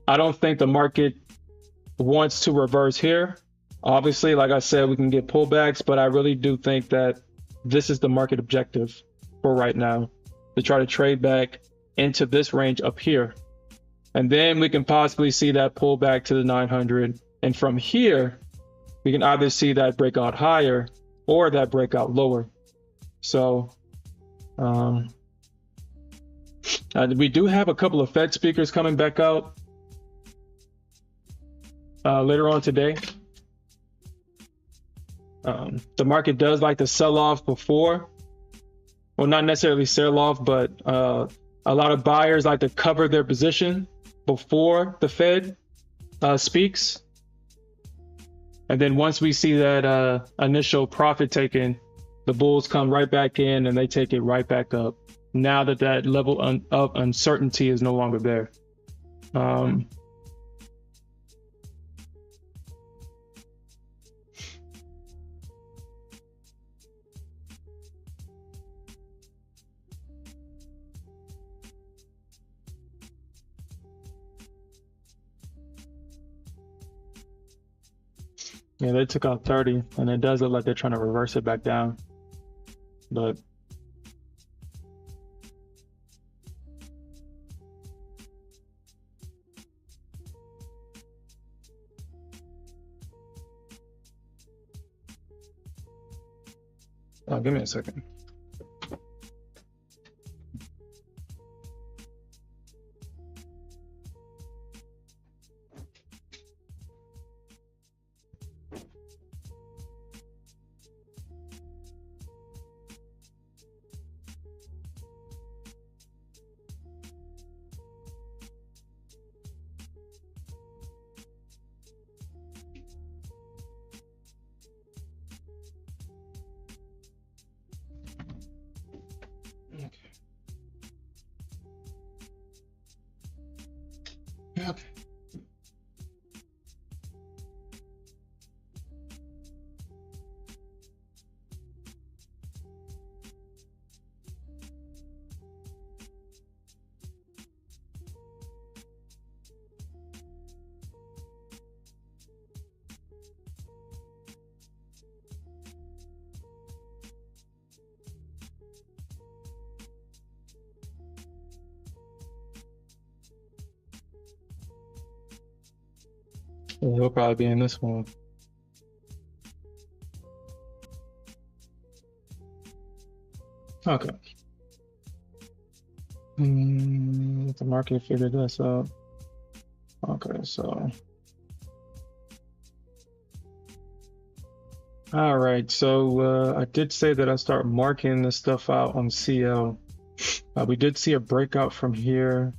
I don't think the market wants to reverse here. Obviously, like I said, we can get pullbacks, but I really do think that this is the market objective for right now. to try to trade back into this range up here. And then we can possibly see that pull back to the 900. And from here, we can either see that breakout higher or that breakout lower. So we do have a couple of Fed speakers coming back out later on today. The market does like to sell off before, well, not necessarily sell off, but a lot of buyers like to cover their position before the Fed speaks. And then once we see that initial profit taken, the bulls come right back in and they take it right back up. Now that that level of uncertainty is no longer there. Yeah, they took out 30, and it does look like they're trying to reverse it back down. But oh, give me a second. Okay. Yeah, he'll probably be in this one. Okay. The market figured this out. Okay, so. All right, so I did say that I start marking this stuff out on CL. We did see a breakout from here.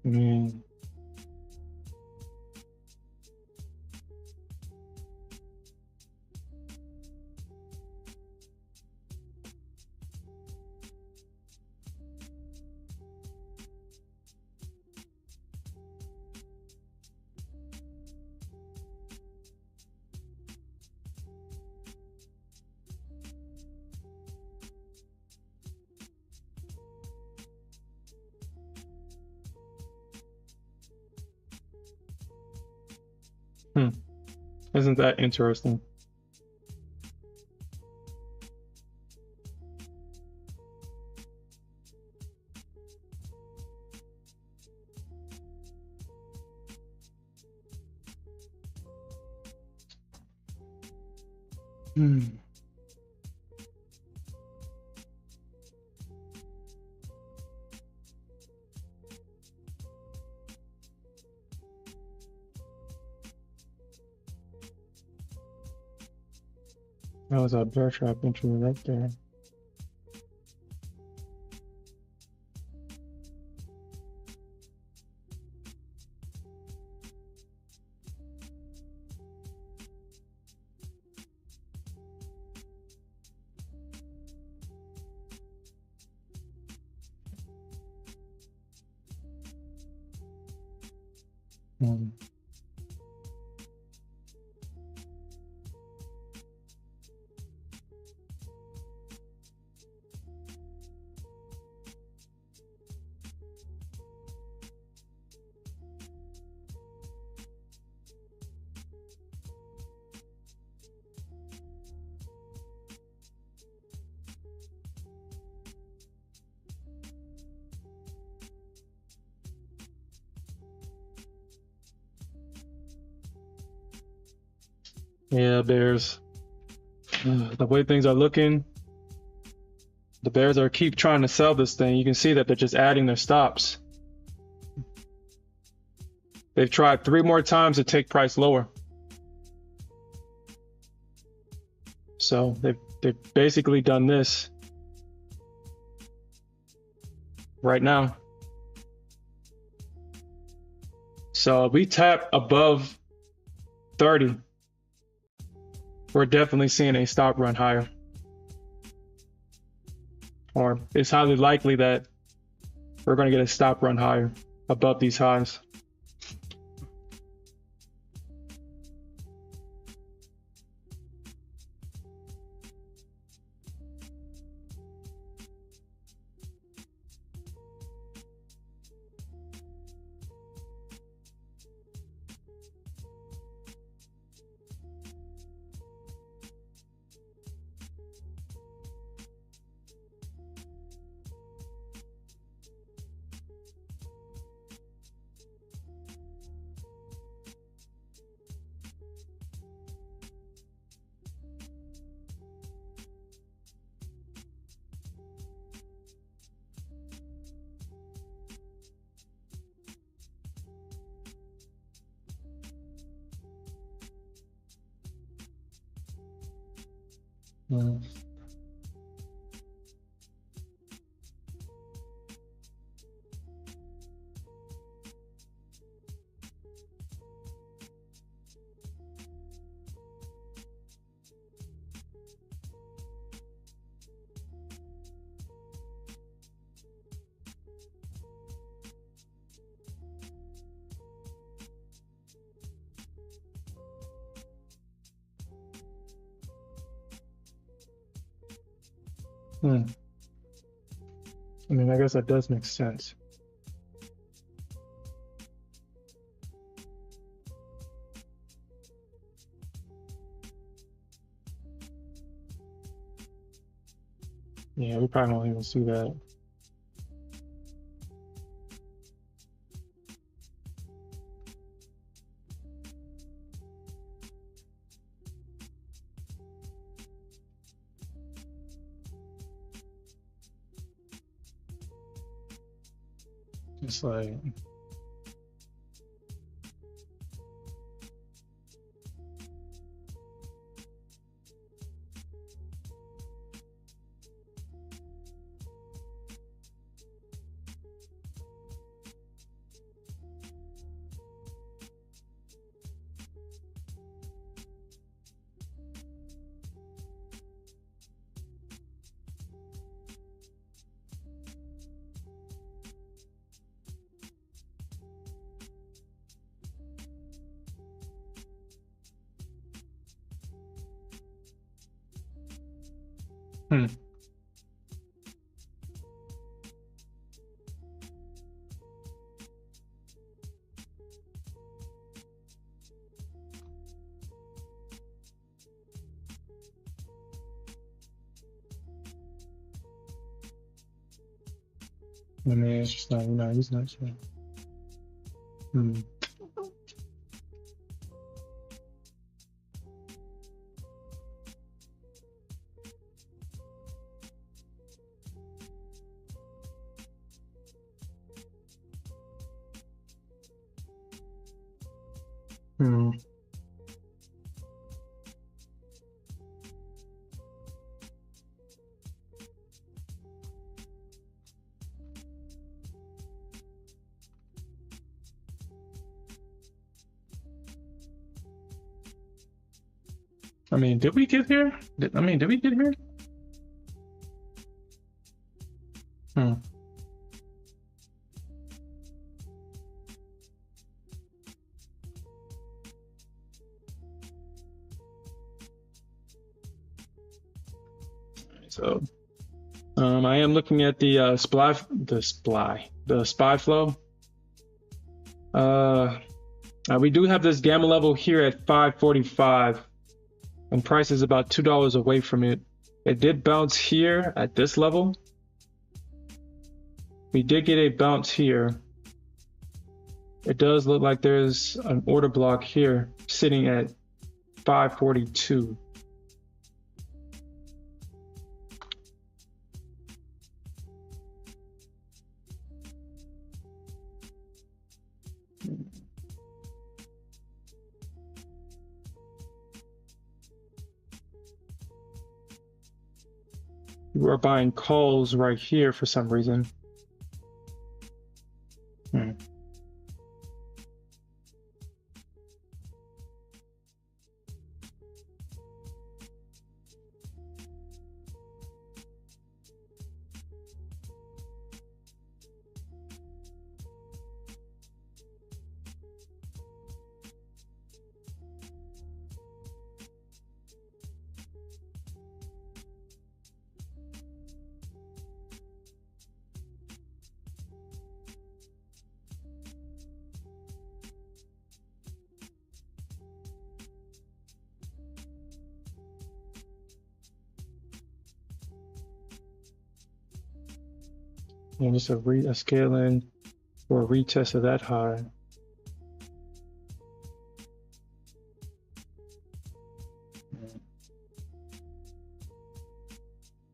Mm. Isn't that interesting? That was a bear trap entry right there. Hmm. Yeah, Bears. The way things are looking, the Bears are keep trying to sell this thing. You can see that they're just adding their stops. They've tried 3 more times to take price lower. So they've basically done this right now. So if we tap above 30, we're definitely seeing a stop run higher. Or it's highly likely that we're going to get a stop run higher above these highs. Mm. Hmm. I mean, I guess that does make sense. Yeah, we probably won't even see that. It's like, hmm. I mean, it's just not, no, he's not sure. Hmm. Hmm. I mean, did we get here? Did we get here? Hmm. So I am looking at the SPY flow. We do have this gamma level here at 545, and price is about $2 away from it. It did bounce here at this level. We did get a bounce here. It does look like there's an order block here sitting at 542. We're buying calls right here for some reason. And just a scale in or a retest of that high.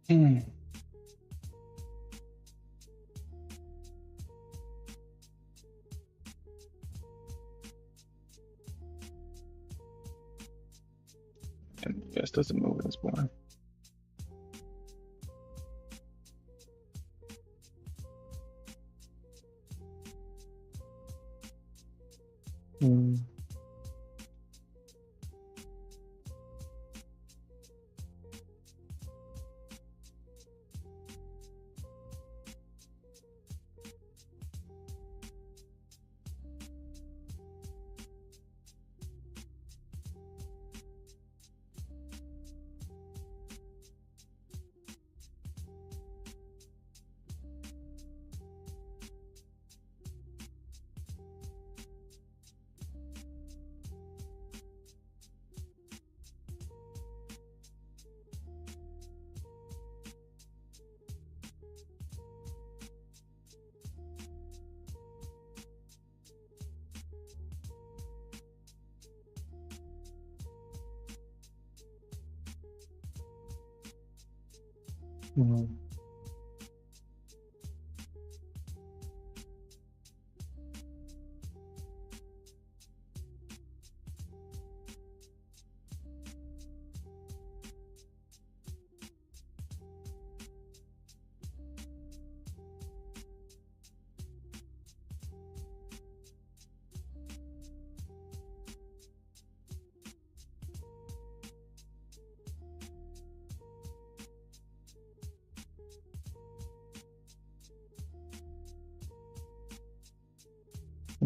And yes, doesn't move at this point.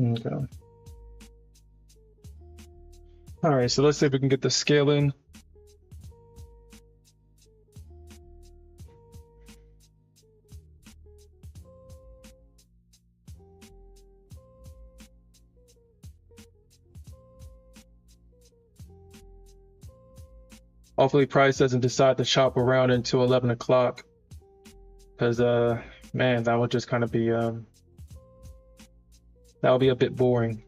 Okay. All right, so let's see if we can get the scale in. Hopefully price doesn't decide to shop around until 11 o'clock, because man, that would just kind of be that would be a bit boring.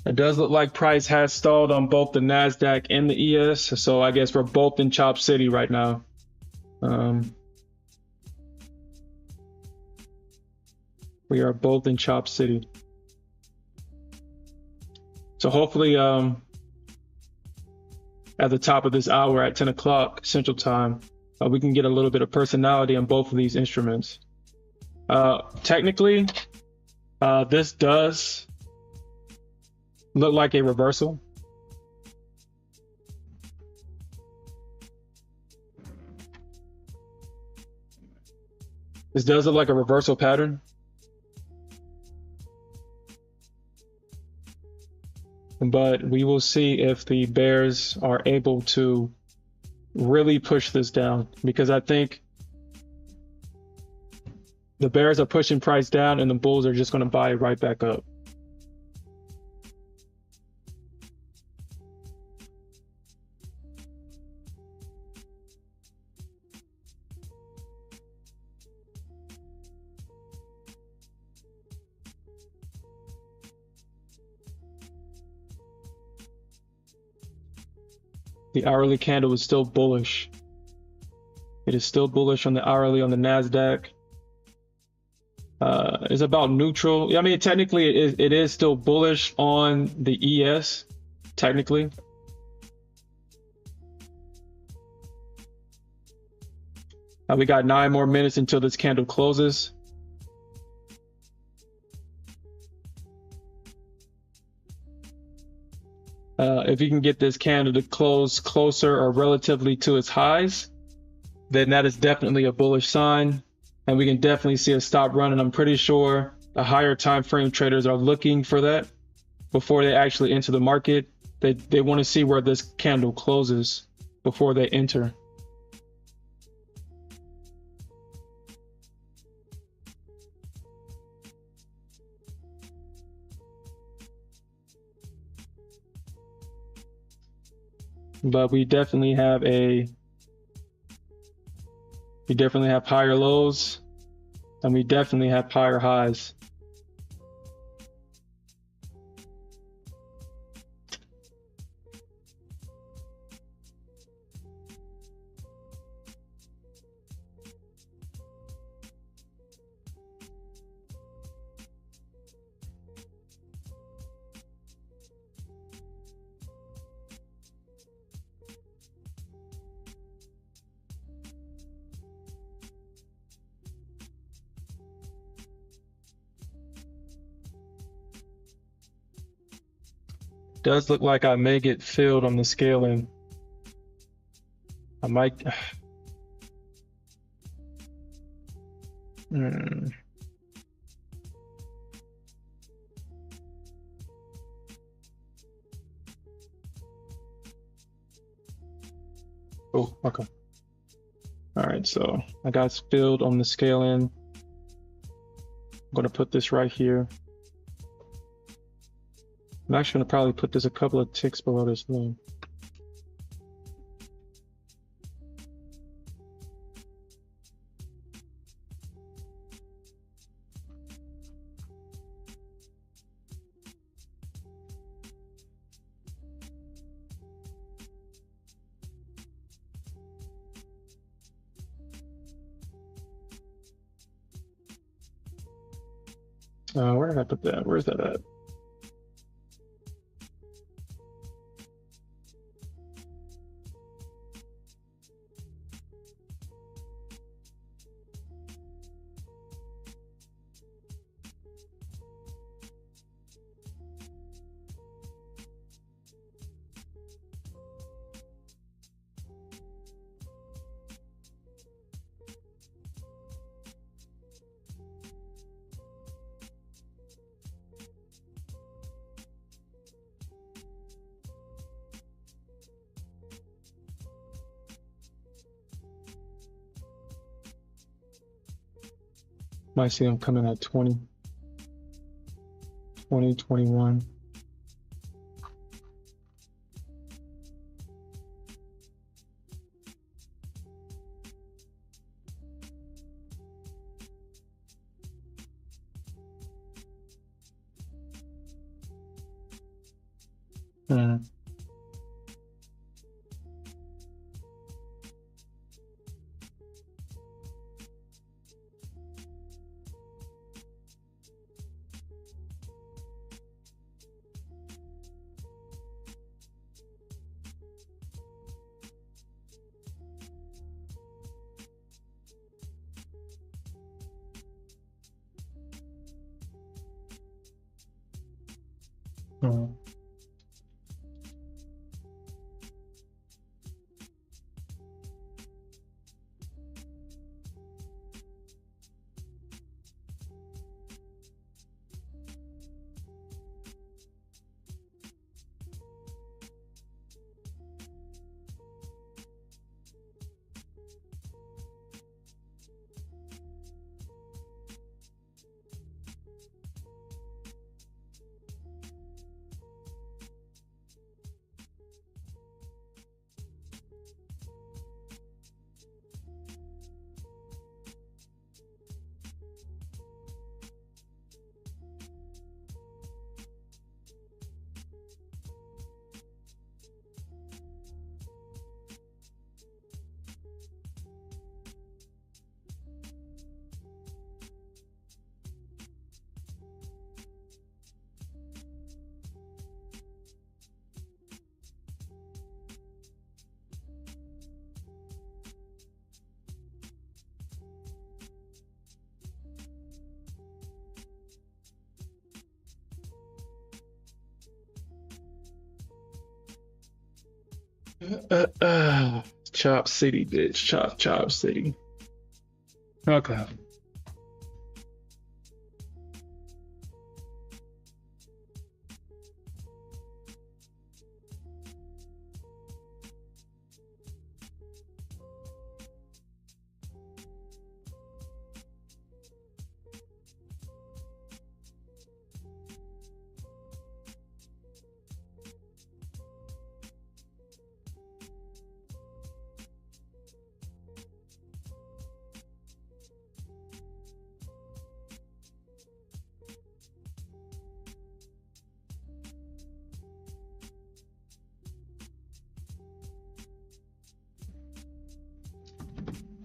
It does look like price has stalled on both the Nasdaq and the ES, so I guess we're both in Chop City right now. We are both in Chop City. So hopefully at the top of this hour at 10 o'clock Central Time, we can get a little bit of personality on both of these instruments. Technically, this does look like a reversal. This does look like a reversal pattern. But we will see if the bears are able to really push this down, because I think the bears are pushing price down and the bulls are just going to buy it right back up. The hourly candle is still bullish. It is still bullish on the hourly on the Nasdaq. It's about neutral. I mean, technically it is still bullish on the ES, technically. We got 9 more minutes until this candle closes. If you can get this candle to close closer or relatively to its highs, then that is definitely a bullish sign, and we can definitely see a stop run. And I'm pretty sure the higher time frame traders are looking for that before they actually enter the market. They want to see where this candle closes before they enter. But we definitely have higher lows, and we definitely have higher highs. Does look like I may get filled on the scaling. I might. Oh, okay. All right, so I got filled on the scaling. I'm gonna put this right here. I'm actually gonna probably put this a couple of ticks below this low. Where did I put that? Where's that at? Might see them coming at 20, 21. Chop City, bitch. Chop City. Okay.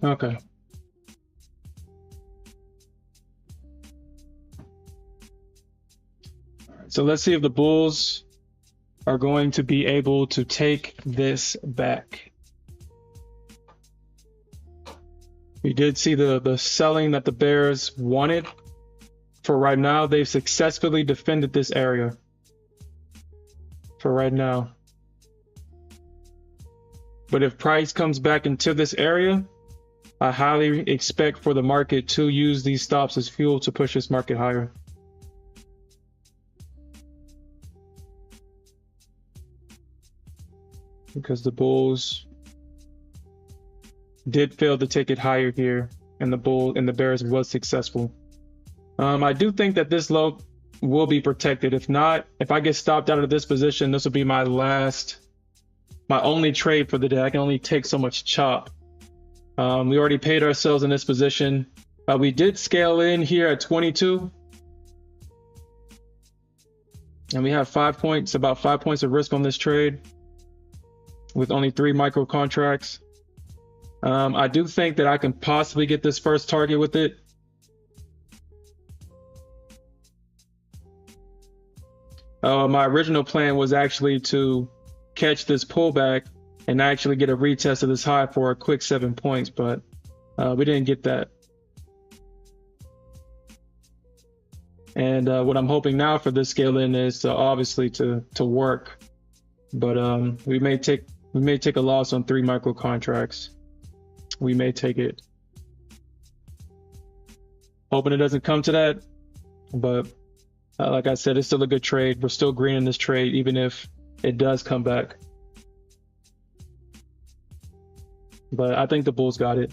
Okay. So let's see if the Bulls are going to be able to take this back. We did see the selling that the Bears wanted. For right now, they've successfully defended this area. For right now. But if price comes back into this area, I highly expect for the market to use these stops as fuel to push this market higher. Because the Bulls did fail to take it higher here, and the Bears was successful. I do think that this low will be protected. If not, if I get stopped out of this position, this will be my only trade for the day. I can only take so much chop. We already paid ourselves in this position. We did scale in here at 22. And we have 5 points, about 5 points of risk on this trade with only 3 micro contracts. I do think that I can possibly get this first target with it. My original plan was actually to catch this pullback and actually get a retest of this high for a quick 7 points, but we didn't get that. And what I'm hoping now for this scale in is obviously to work, but we may take a loss on 3 micro contracts. We may take it. Hoping it doesn't come to that, but like I said, it's still a good trade. We're still green in this trade, even if it does come back. But I think the Bulls got it.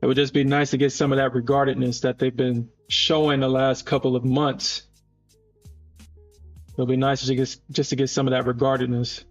It would just be nice to get some of that regardedness that they've been showing the last couple of months. It'll be nice just to get some of that regardedness.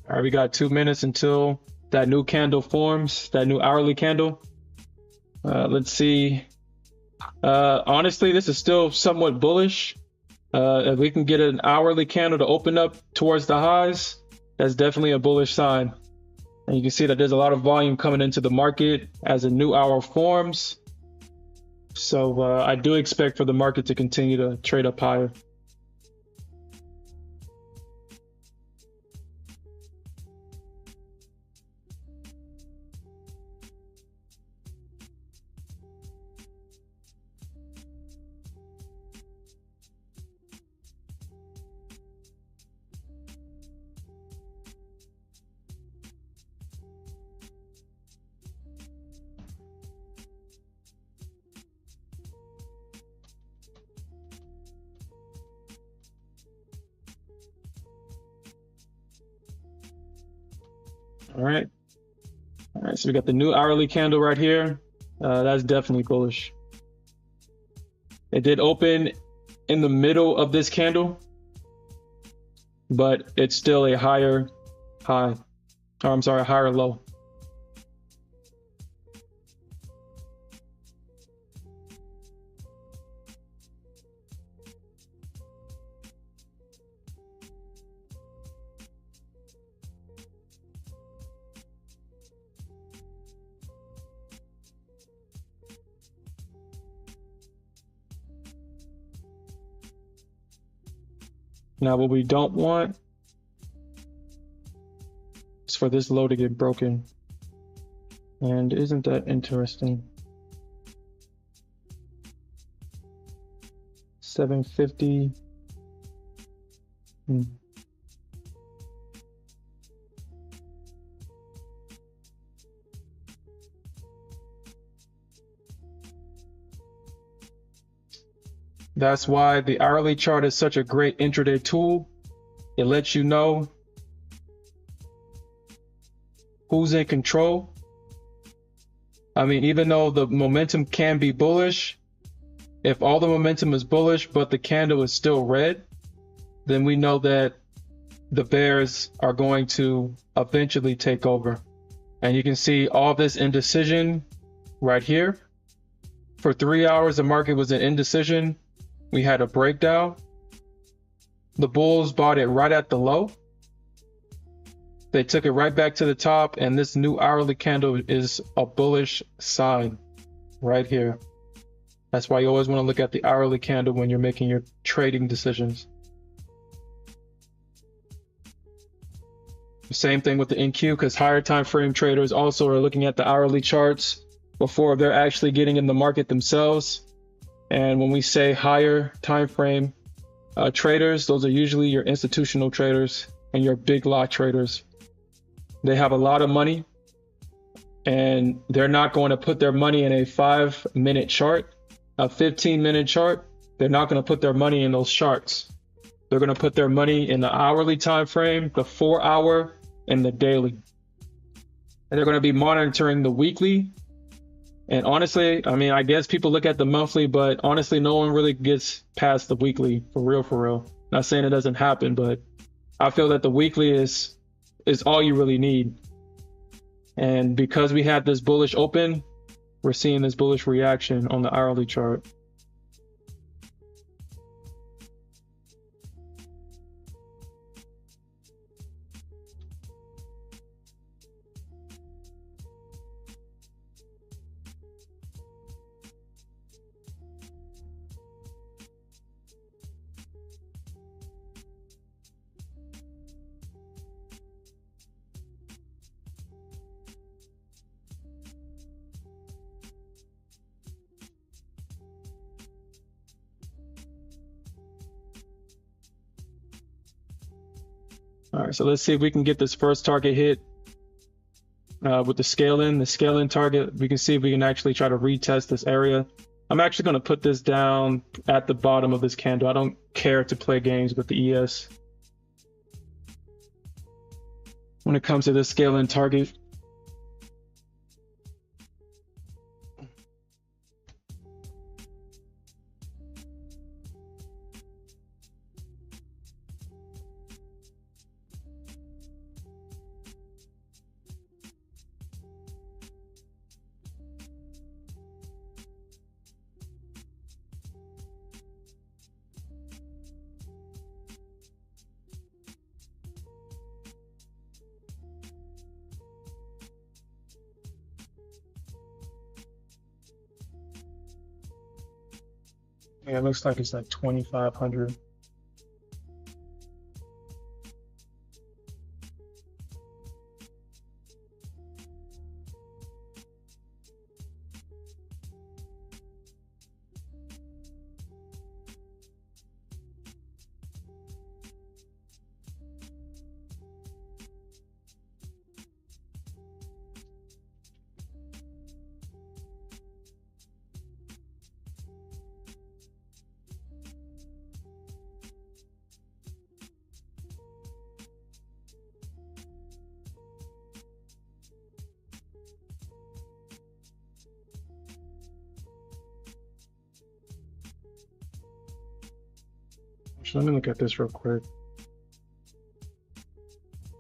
All right, we got 2 minutes until that new candle forms, that new hourly candle. Let's see. Honestly, this is still somewhat bullish. If we can get an hourly candle to open up towards the highs, that's definitely a bullish sign. And you can see that there's a lot of volume coming into the market as a new hour forms. So I do expect for the market to continue to trade up higher. All right. All right, so we got the new hourly candle right here. That's definitely bullish. It did open in the middle of this candle, but it's still a higher high, or I'm sorry, a higher low. Now, what we don't want is for this low to get broken. And isn't that interesting? 750. That's why the hourly chart is such a great intraday tool. It lets you know who's in control. I mean, even though the momentum can be bullish, if all the momentum is bullish, but the candle is still red, then we know that the bears are going to eventually take over. And you can see all this indecision right here. For 3 hours, the market was in indecision. We had a breakdown. The bulls bought it right at the low. They took it right back to the top, and this new hourly candle is a bullish sign right here. That's why you always want to look at the hourly candle when you're making your trading decisions. Same thing with the NQ, because higher time frame traders also are looking at the hourly charts before they're actually getting in the market themselves. And when we say higher time frame traders, those are usually your institutional traders and your big lot traders. They have a lot of money, and they're not going to put their money in a 5-minute chart, a 15-minute chart. They're not going to put their money in those charts. They're going to put their money in the hourly time frame, the 4-hour, and the daily. And they're going to be monitoring the weekly. And honestly, I mean, I guess people look at the monthly, but honestly, no one really gets past the weekly for real, for real. Not saying it doesn't happen, but I feel that the weekly is all you really need. And because we had this bullish open, we're seeing this bullish reaction on the hourly chart. All right, so let's see if we can get this first target hit with the scale-in target. We can see if we can actually try to retest this area. I'm actually going to put this down at the bottom of this candle. I don't care to play games with the ES when it comes to this scale-in target. Yeah, it looks like it's like 2,500. Let me look at this real quick.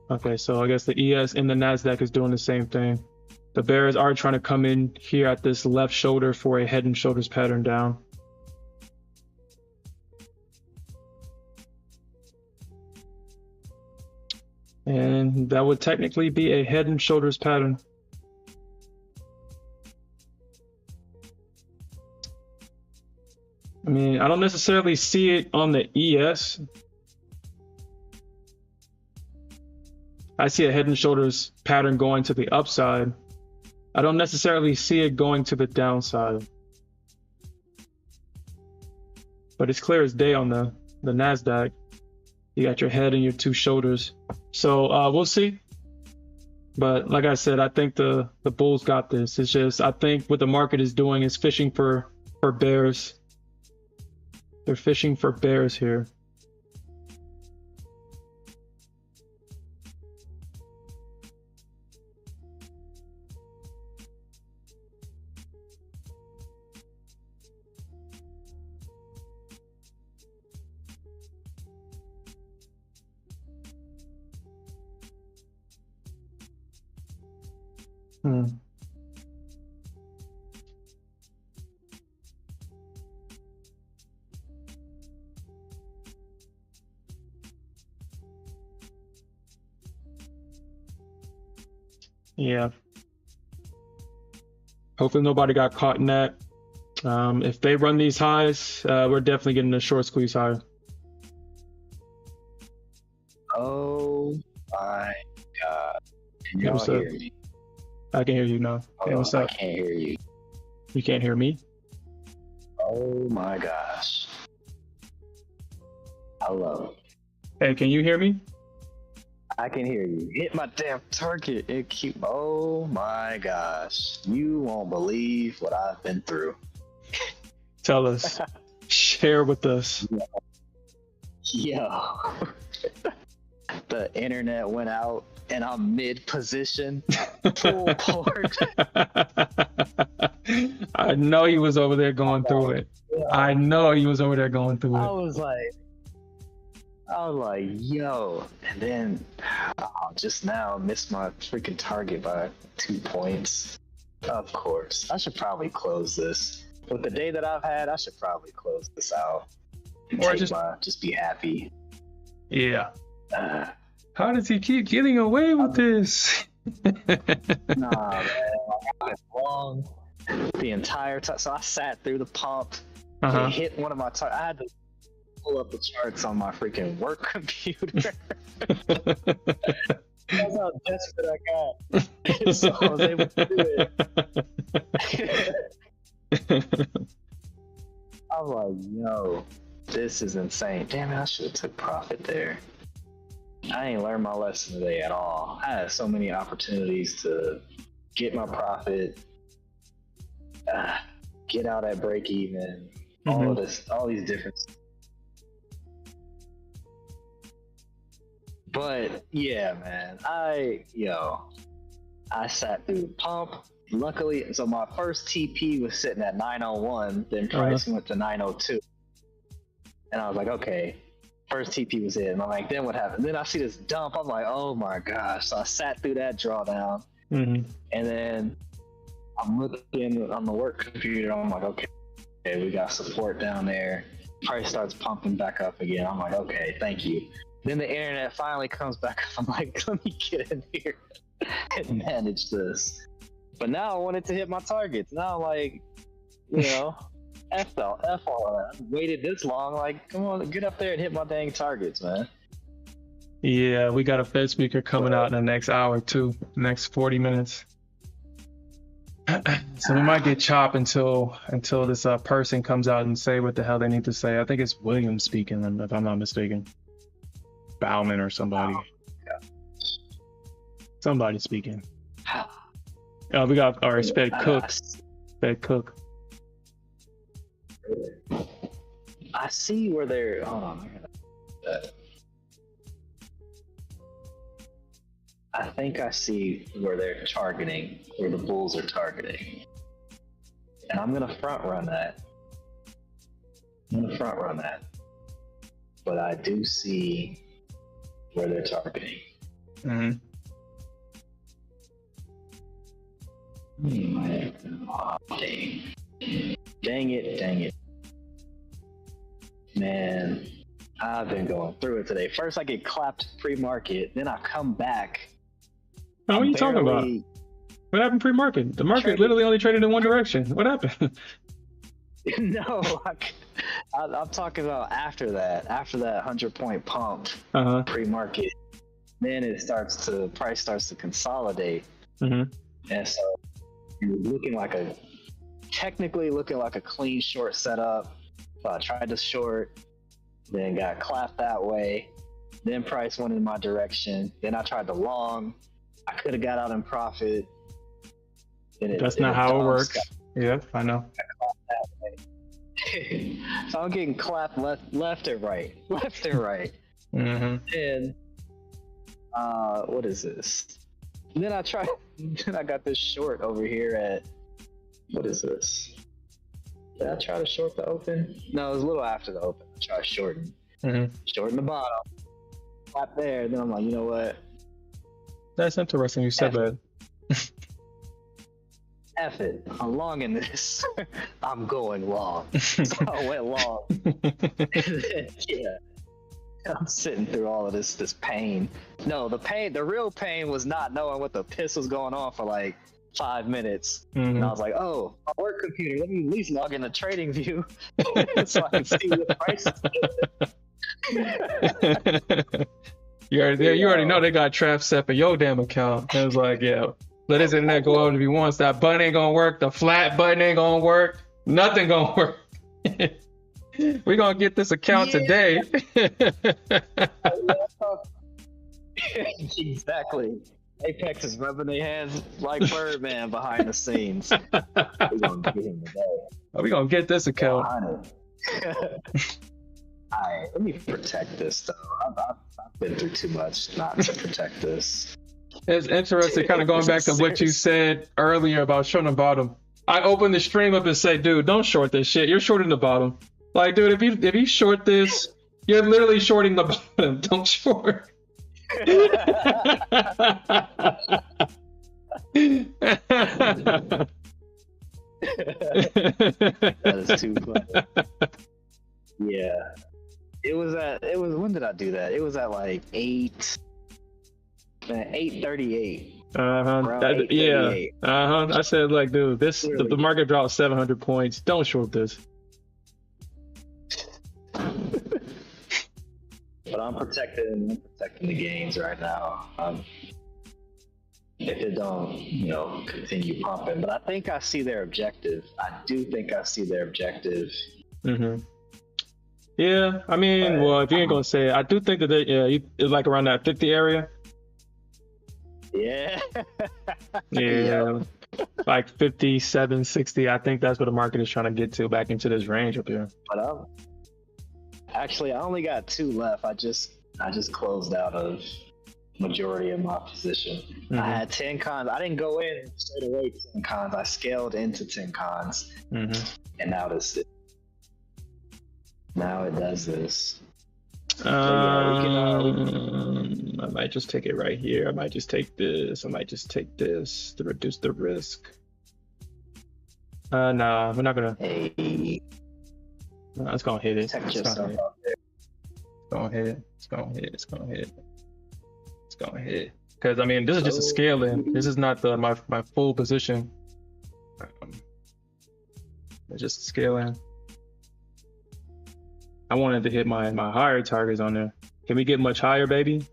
Okay, so I guess the ES and the Nasdaq is doing the same thing. The bears are trying to come in here at this left shoulder for a head and shoulders pattern down. And that would technically be a head and shoulders pattern. I mean, I don't necessarily see it on the ES, I see a head and shoulders pattern going to the upside. I don't necessarily see it going to the downside. But it's clear as day on the Nasdaq. You got your head and your two shoulders. So we'll see. But like I said, I think the bulls got this. It's just, I think what the market is doing is fishing for bears. They're fishing for bears here. Hmm. Yeah. Hopefully nobody got caught in that. If they run these highs, we're definitely getting a short squeeze higher. Oh my God. Can Yeah, y'all what's up? hear me? I can hear you now. Hey, what's I up? can't hear you. You can't hear me? Oh my gosh. Hello. Hey, can you hear me? I can hear you. Hit my damn target. It keep. Oh my gosh. You won't believe what I've been through. Tell us. Share with us. Yo. The internet went out and I'm mid position. Full port. I know he was over there going through it. I know he was over there going through I it. was like, yo. And then just now missed my freaking target by 2 points. Of course. I should probably close this. With the day that I've had, I should probably close this out. Or Just be happy. Yeah. How does he keep getting away with this? Nah, man. I've been wrong the entire time. So I sat through the pump. It hit one of my targets. I had to pull up the charts on my freaking work computer. That's how desperate I got. So I was able to do it. I'm like, yo, this is insane. Damn it, I should have took profit there. I ain't learned my lesson today at all. I had so many opportunities to get my profit, get out at break even, all these different. But yeah, man, I sat through the pump. Luckily, so my first TP was sitting at 901, then price went to 902. And I was like, okay, first TP was in. And I'm like, then what happened? Then I see this dump. I'm like, oh my gosh. So I sat through that drawdown. And then I'm looking on the work computer. I'm like, okay, we got support down there. Price starts pumping back up again. I'm like, okay, thank you. Then the internet finally comes back up. I'm like, let me get in here and manage this. But now I wanted to hit my targets. Now I'm like, F all that. I waited this long. Like, come on, get up there and hit my dang targets, man. Yeah, we got a Fed speaker coming out in the next hour too, next 40 minutes. So we might get chopped until this person comes out and say what the hell they need to say. I think it's William speaking, if I'm not mistaken. Bauman or somebody. Somebody speaking. We got it's Fed Cook. Fed Cook. I see where they're. Hold on. I think I see where they're targeting, where the bulls are targeting, and I'm gonna front run that. But I do see where they're targeting. Dang it. Man, I've been going through it today. First I get clapped pre-market, then I come back. What are you talking about? What happened pre-market? The market literally only traded in one direction. What happened? No, I'm talking about after that 100-point pump pre-market. then price starts to consolidate. And so you're technically looking like a clean short setup. So I tried to short, then got clapped that way. Then price went in my direction. Then I tried to long. I could have got out in profit. That's not how it works. Yeah, I know. So I'm getting clapped left and right. And what is this? And then I got this short over here at, what is this? Did I try to short the open? No, it was a little after the open. I tried shorting. Shorting the bottom. Clap there, and then I'm like, you know what? That's interesting you said that. F it. I'm long in this. I'm going long. So I went long. Yeah. I'm sitting through all of this pain. No, the real pain was not knowing what the piss was going on for like 5 minutes. And I was like, oh, my work computer, let me at least log in the trading view so I can see what the price is. You already know they got trap set for your damn account. It was like, yeah, let this internet go out if he wants. That button ain't gonna work. The flat button ain't gonna work. Nothing gonna work. We're gonna get this account today. Exactly. Apex is rubbing their hands like Birdman behind the scenes. We're gonna get him today. We're gonna get this account. Alright, let me protect this though. I've been through too much not to protect this. It's interesting, kind of going back to what you said earlier about shorting the bottom. I opened the stream up and say, dude, don't short this shit. You're shorting the bottom. Like, dude, if you short this, you're literally shorting the bottom. Don't short. That is too funny. Yeah. When did I do that? It was at like 8:38. Yeah. I said, like, dude, the market dropped 700 points. Don't short this. But I'm protecting the gains right now. If it don't, continue pumping. But I think I see their objective. I do think I see their objective. Yeah, I mean, well, if you ain't gonna say it, I do think that it's like around that 50 area. Yeah. Yeah. Like 57, 60. I think that's what the market is trying to get to, back into this range up here. But actually, I only got 2 left. I just closed out of majority of my position. I had 10 cons. I didn't go in straight away 10 cons. I scaled into 10 cons. And now it does this. I might just take it right here. I might just take this. I might just take this to reduce the risk. No, we're not gonna. Hey. No, it's gonna hit it. It's gonna hit. It's gonna hit. Because I mean, this is just a scaling. This is not my full position. It's just a scaling. I wanted to hit my higher targets on there. Can we get much higher, baby?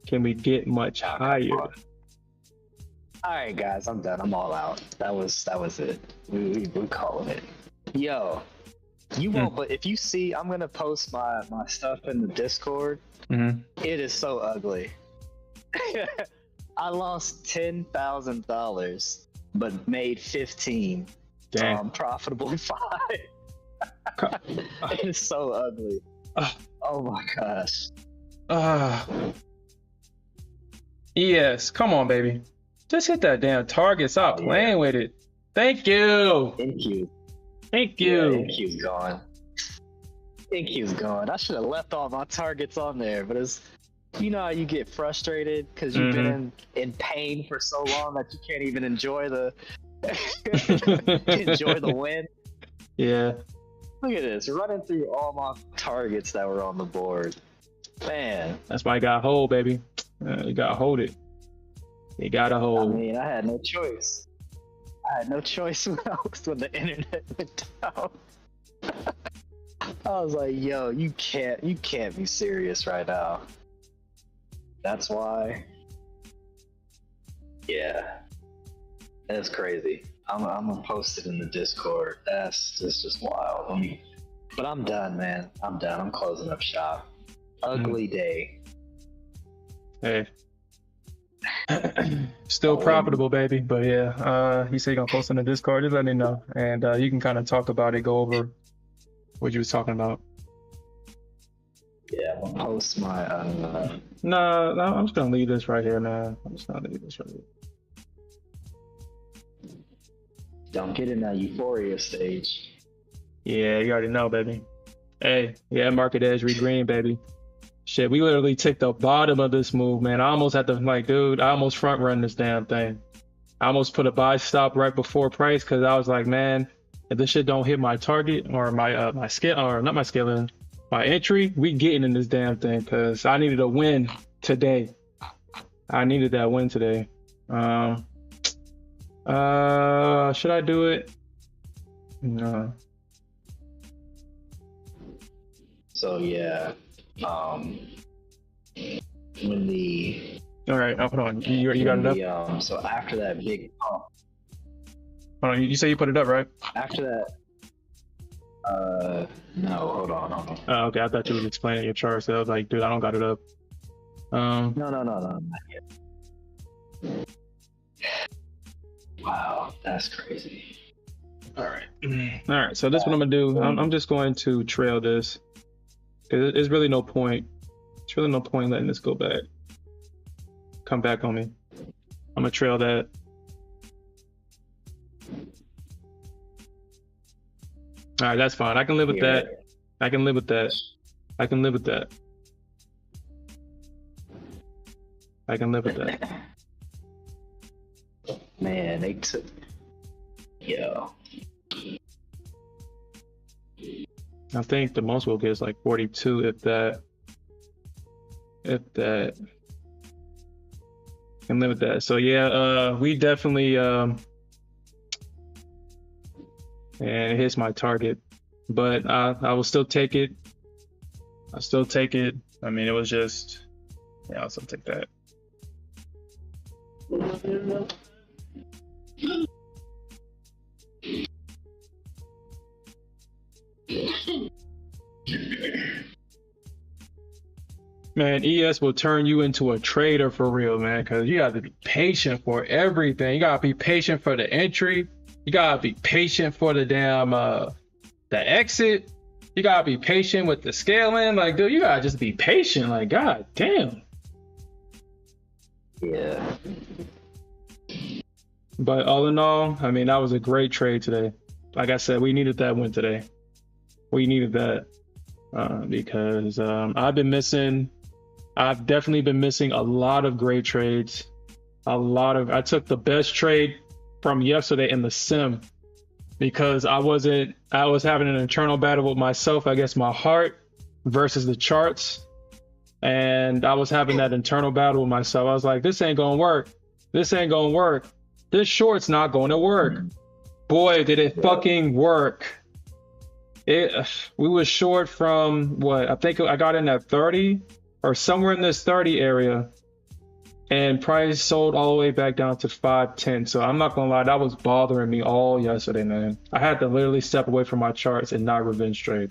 Can we get much higher? All right, guys, I'm done. I'm all out. That was it. We calling it. Yo, you won't. But if you see, I'm gonna post my stuff in the Discord. It is so ugly. I lost $10,000, but made 15. Damn. Profitable 5. It is so ugly. Oh my gosh. Yes, come on, baby. Just hit that damn target. Stop playing with it. Thank you. Thank you. NQ's gone. NQ's gone. I should have left all my targets on there, but it's, how you get frustrated because you've been in pain for so long that you can't even enjoy the win. Yeah. Look at this, running through all my targets that were on the board. Man. That's why you gotta hold, baby. You gotta hold it. You gotta hold. I mean, I had no choice. When the internet went down. I was like, yo, you can't be serious right now. That's why. Yeah, that's crazy. I'm gonna post it in the Discord. That's just wild. But I'm done, man. I'm done. I'm closing up shop. Ugly day. Hey. Still profitable, baby. But yeah, you say you're gonna post in the Discord, just let me know. And you can kind of talk about it, go over what you was talking about. Yeah, I'm gonna post my No, I'm just gonna leave this right here, man. I'm just gonna leave this right here. don't get in that euphoria stage. Yeah, you already know, baby. Hey, yeah, market edge, read green, baby. Shit, we literally took the bottom of this move, man. I almost had to, like, dude, I almost front run this damn thing. I almost put a buy stop right before price because I was like, man, if this shit don't hit my target or my scale, or not my scaling, my entry, we getting in this damn thing because I needed a win today. I needed that win today. Should I do it? No. So yeah, when the All right, hold on. You got it up? So after that big pump. Hold on, you say you put it up, right? After that, no, hold on. Oh, okay, I thought you was explaining your chart, so I was like, dude, I don't got it up. No, not yet. Wow, that's crazy. All right, so this is what I'm gonna do. I'm just going to trail this. There's really no point. There's really no point letting this go back. Come back on me. I'm gonna trail that. All right, that's fine. I can live with that. I can live with that. I can live with that. I can live with that. Man, they took. Yo. I think the most we'll get is like 42, if that. If that. I can live with that. So yeah, we definitely and it hits my target, but I will still take it. I still take it. I mean, it was just, yeah, I'll still take that. Man, ES will turn you into a trader for real, man, because you got to be patient for everything. You got to be patient for the entry. You got to be patient for the damn, the exit. You got to be patient with the scaling. Like, dude, you got to just be patient. Like, god damn. Yeah. But all in all, I mean, that was a great trade today. Like I said, we needed that win today. We needed that because I've definitely been missing a lot of great trades. I took the best trade from yesterday in the sim because I was having an internal battle with myself, I guess my heart versus the charts. And I was having that internal battle with myself. I was like, this ain't gonna work. This ain't gonna work. This short's not going to work. Boy, did it fucking work. We was short from what? I think I got in at 30 or somewhere in this 30 area, and price sold all the way back down to 510. So I'm not gonna lie, that was bothering me all yesterday, man. I had to literally step away from my charts and not revenge trade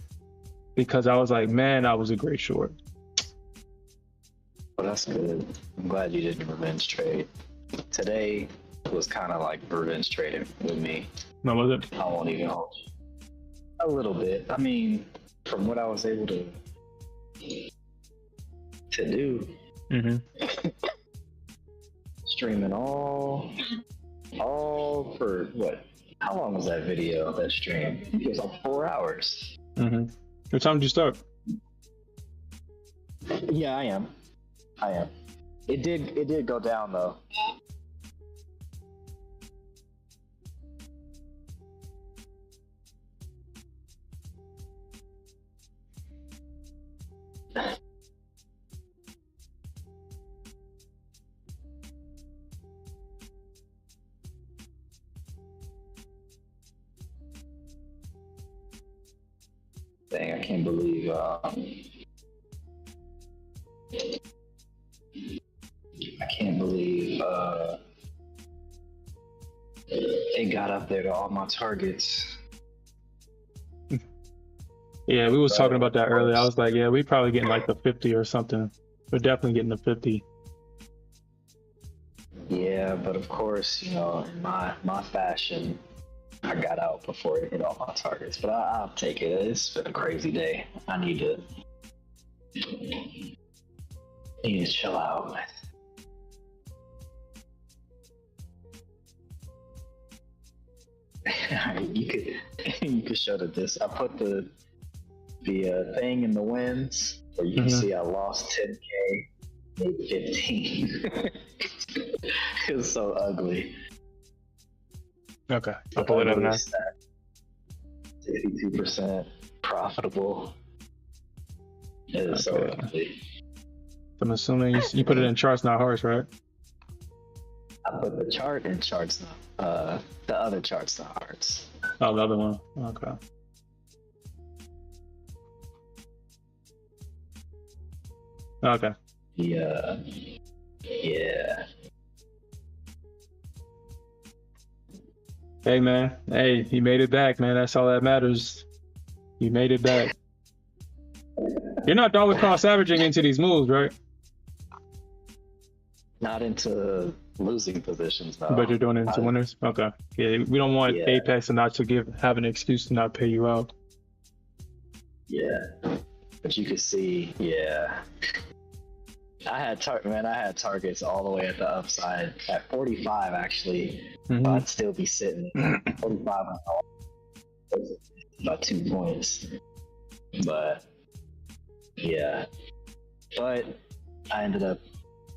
because I was like, man, that was a great short. Well, that's good. I'm glad you didn't revenge trade. Today was kind of like revenge trading with me. No, was it? I won't even hold you. A little bit. I mean, from what I was able to do. Streaming all for what? How long was that video, that stream? It was like 4 hours. What time did you start? Yeah, I am. It did go down though. Dang, I can't believe it got up there to all my targets. Yeah, we was talking about that earlier. I was like, yeah, we probably getting like the 50 or something. We're definitely getting the 50. Yeah, but of course, you know, in my fashion, I got out before it hit all my targets. But I'll take it. It's been a crazy day. I need to chill out. You could show this. I put the thing in the wins, where you can see I lost 10K, made 15. It was so ugly. Okay, I'll pull it up now. 62% profitable. It is so ugly. I'm assuming you put it in charts, not hearts, right? I put the chart in charts, the other charts, not hearts. Oh, the other one. Okay. Okay. Yeah. Hey, man. Hey, you made it back, man. That's all that matters. You made it back. You're not dollar cost averaging into these moves, right? Not into losing positions, no. But you're doing it into winners? Okay. Yeah, we don't want Apex to not have an excuse to not pay you out. Yeah. But you could see, I had targets all the way at the upside at 45 actually. I'd still be sitting 45 about 2 points. But yeah. But I ended up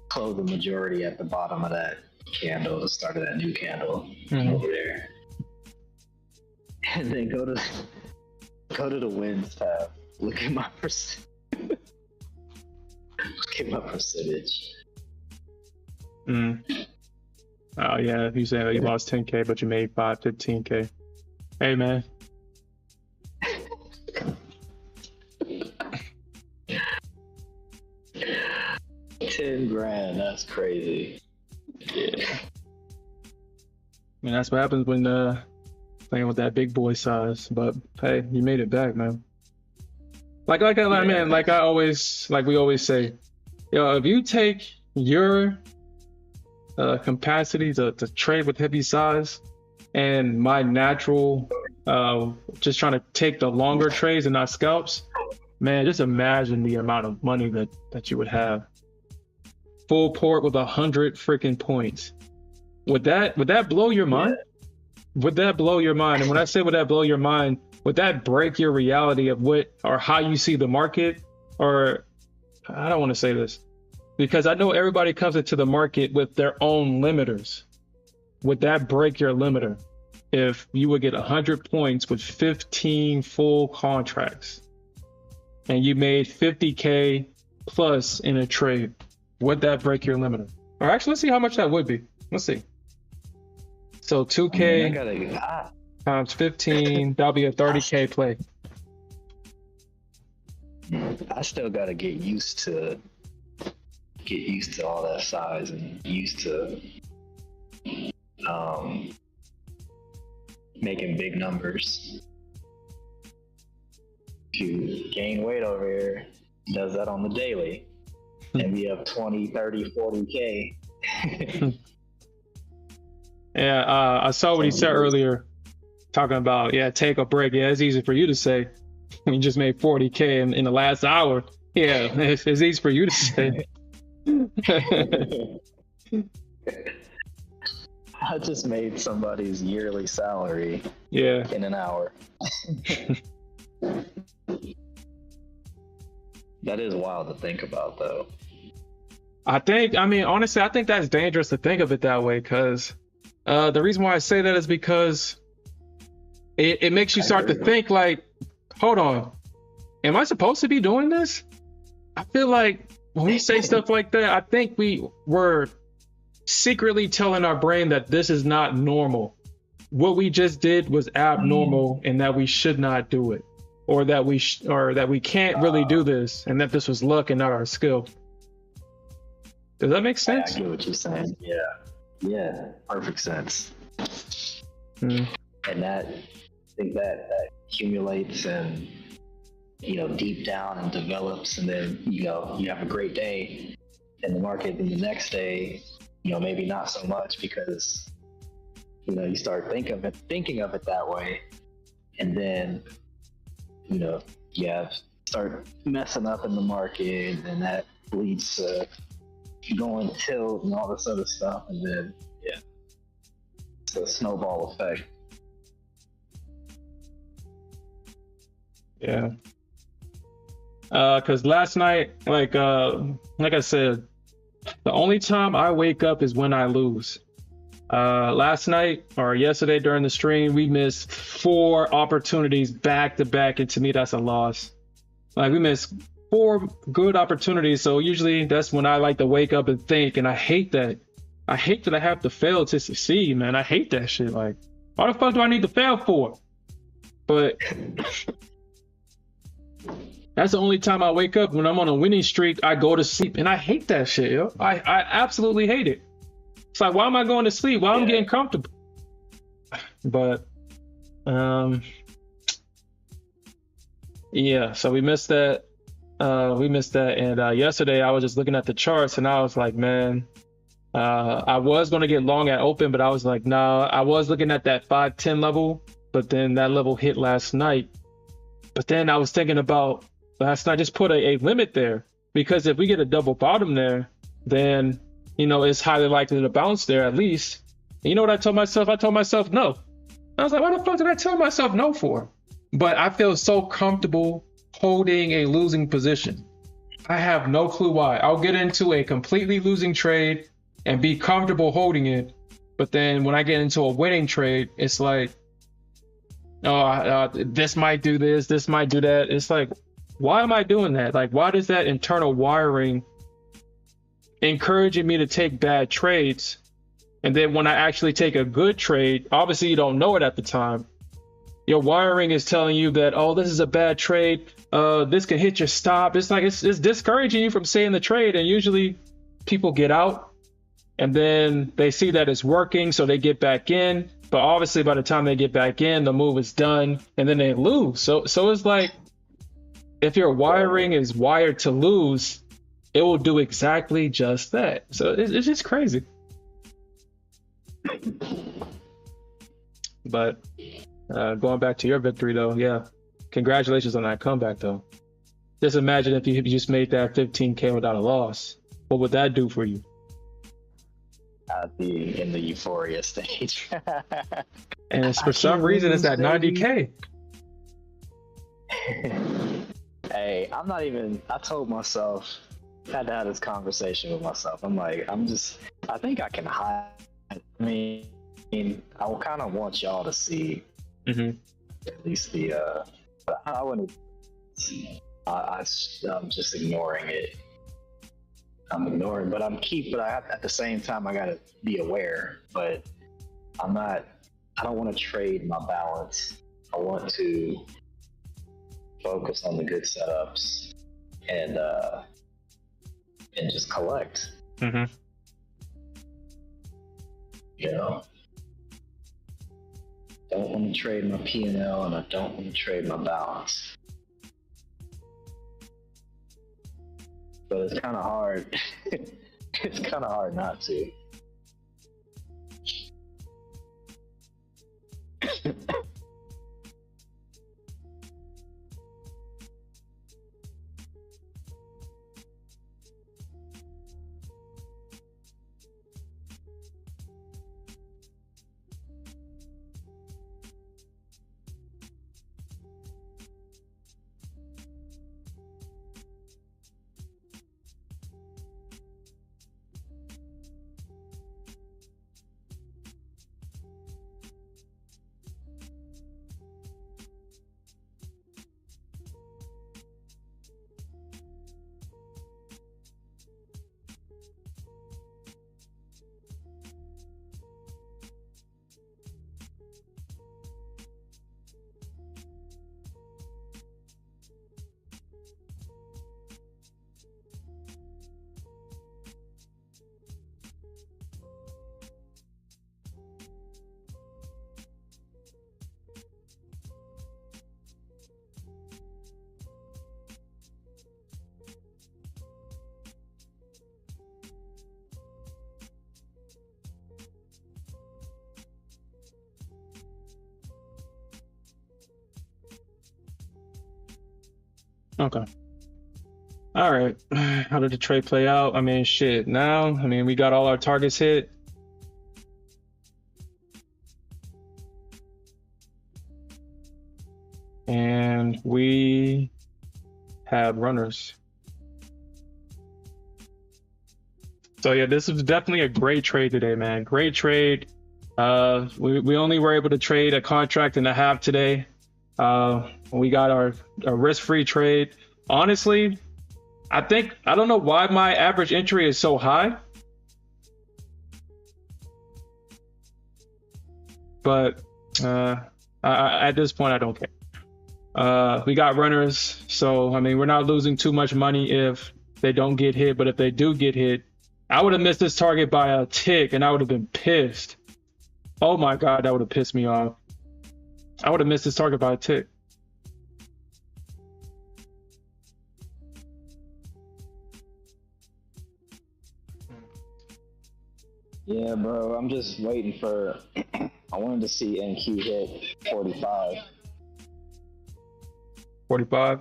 closing the majority at the bottom of that candle, the start of that new candle over there. And then go to the wins tab. Look at my percent. Look at my percentage. Oh yeah, you saying you lost 10K, but you made 15K. Hey man. $10,000, that's crazy. Yeah. I mean, that's what happens when playing with that big boy size. But hey, you made it back, man. Like we always say, if you take your capacity to trade with heavy size and my natural just trying to take the longer trades and not scalps, man, just imagine the amount of money that you would have. Full port with 100 freaking points. Would that blow your mind? Would that blow your mind? And when I say would that blow your mind, would that break your reality of what or how you see the market? Or I don't want to say this because I know everybody comes into the market with their own limiters. Would that break your limiter if you would get 100 points with 15 full contracts and you made 50K plus in a trade? Would that break your limiter? Or actually, let's see how much that would be. Let's see. So 2K times 15, that'll be a 30K play. I still gotta get used to all that size and used to making big numbers. To gain weight over here, does that on the daily. And we have 20, 30, 40K. Yeah, I saw what he said earlier, talking about, take a break. Yeah, it's easy for you to say. You just made 40K in the last hour. Yeah, it's easy for you to say. I just made somebody's yearly salary in an hour. That is wild to think about, though. Honestly, I think that's dangerous to think of it that way, because the reason why I say that is because it makes you start to think like, hold on, am I supposed to be doing this? I feel like when we say stuff like that, I think we're secretly telling our brain that this is not normal. What we just did was abnormal and that we should not do it, or that we can't really do this, and that this was luck and not our skill. Does that make sense? I get what you're saying. Yeah, perfect sense. Mm. And I think that accumulates and, deep down and develops, and then, you have a great day in the market, and the next day, maybe not so much, because, you start thinking of it that way. And then, start messing up in the market, and that leads to going tilt and all this other stuff, and then it's a snowball effect. Yeah. Because last night, like I said, the only time I wake up is when I lose. Last night or yesterday during the stream, we missed 4 opportunities back to back, and to me, that's a loss. Like, we missed 4 good opportunities, so usually that's when I like to wake up and think, and I hate that. I hate that I have to fail to succeed, man. I hate that shit. Like, why the fuck do I need to fail for? But that's the only time I wake up. When I'm on a winning streak, I go to sleep, and I hate that shit, yo. I absolutely hate it. It's like, why am I going to sleep? Why am I getting comfortable? But yeah, so we missed that. And yesterday I was just looking at the charts, and I was like, man, I was going to get long at open, but I was like, nah. I was looking at that 510 level, but then that level hit last night. But then I was thinking about last night, just put a limit there, because if we get a double bottom there, then, it's highly likely to bounce there at least. And you know what I told myself? I told myself no. I was like, what the fuck did I tell myself no for? But I feel so comfortable holding a losing position. I have no clue why. I'll get into a completely losing trade and be comfortable holding it. But then when I get into a winning trade, it's like, this might do this, this might do that. It's like, why am I doing that? Like, why does that internal wiring encouraging me to take bad trades? And then when I actually take a good trade, obviously you don't know it at the time. Your wiring is telling you that, oh, this is a bad trade. This can hit your stop. It's like, it's discouraging you from saying the trade. And usually people get out, and then they see that it's working, so they get back in. But obviously by the time they get back in, the move is done, and then they lose. So it's like, if your wiring is wired to lose, it will do exactly just that. So it's just crazy. But going back to your victory, though, yeah, congratulations on that comeback, though. Just imagine if you just made that 15K without a loss. What would that do for you? I'd be in the euphoria stage. And it's, for some reason, it's at 90K. Hey, I told myself, I had to have this conversation with myself. I'm like, I think I can hide. I mean, I kind of want y'all to see at least the, I wouldn't, I'm just ignoring it. I'm ignoring, but I have, at the same time, I gotta be aware, but I don't want to trade my balance. I want to focus on the good setups and just collect. Don't want to trade my P&L, and I don't want to trade my balance. But it's kind of hard. It's kind of hard not to. Okay. All right. How did the trade play out? I mean, shit. Now, I mean, we got all our targets hit. And we have runners. So yeah, this was definitely a great trade today, man. Great trade. We only were able to trade a contract and a half today. We got our risk-free trade. Honestly, I don't know why my average entry is so high, but at this point, I don't care. We got runners, so I mean, we're not losing too much money if they don't get hit, but if they do get hit, I would have missed this target by a tick and I would have been pissed. Oh my God, that would have pissed me off. I would have missed this target by a tick. Yeah, bro, I'm just waiting for, I wanted to see NQ hit 45. 45?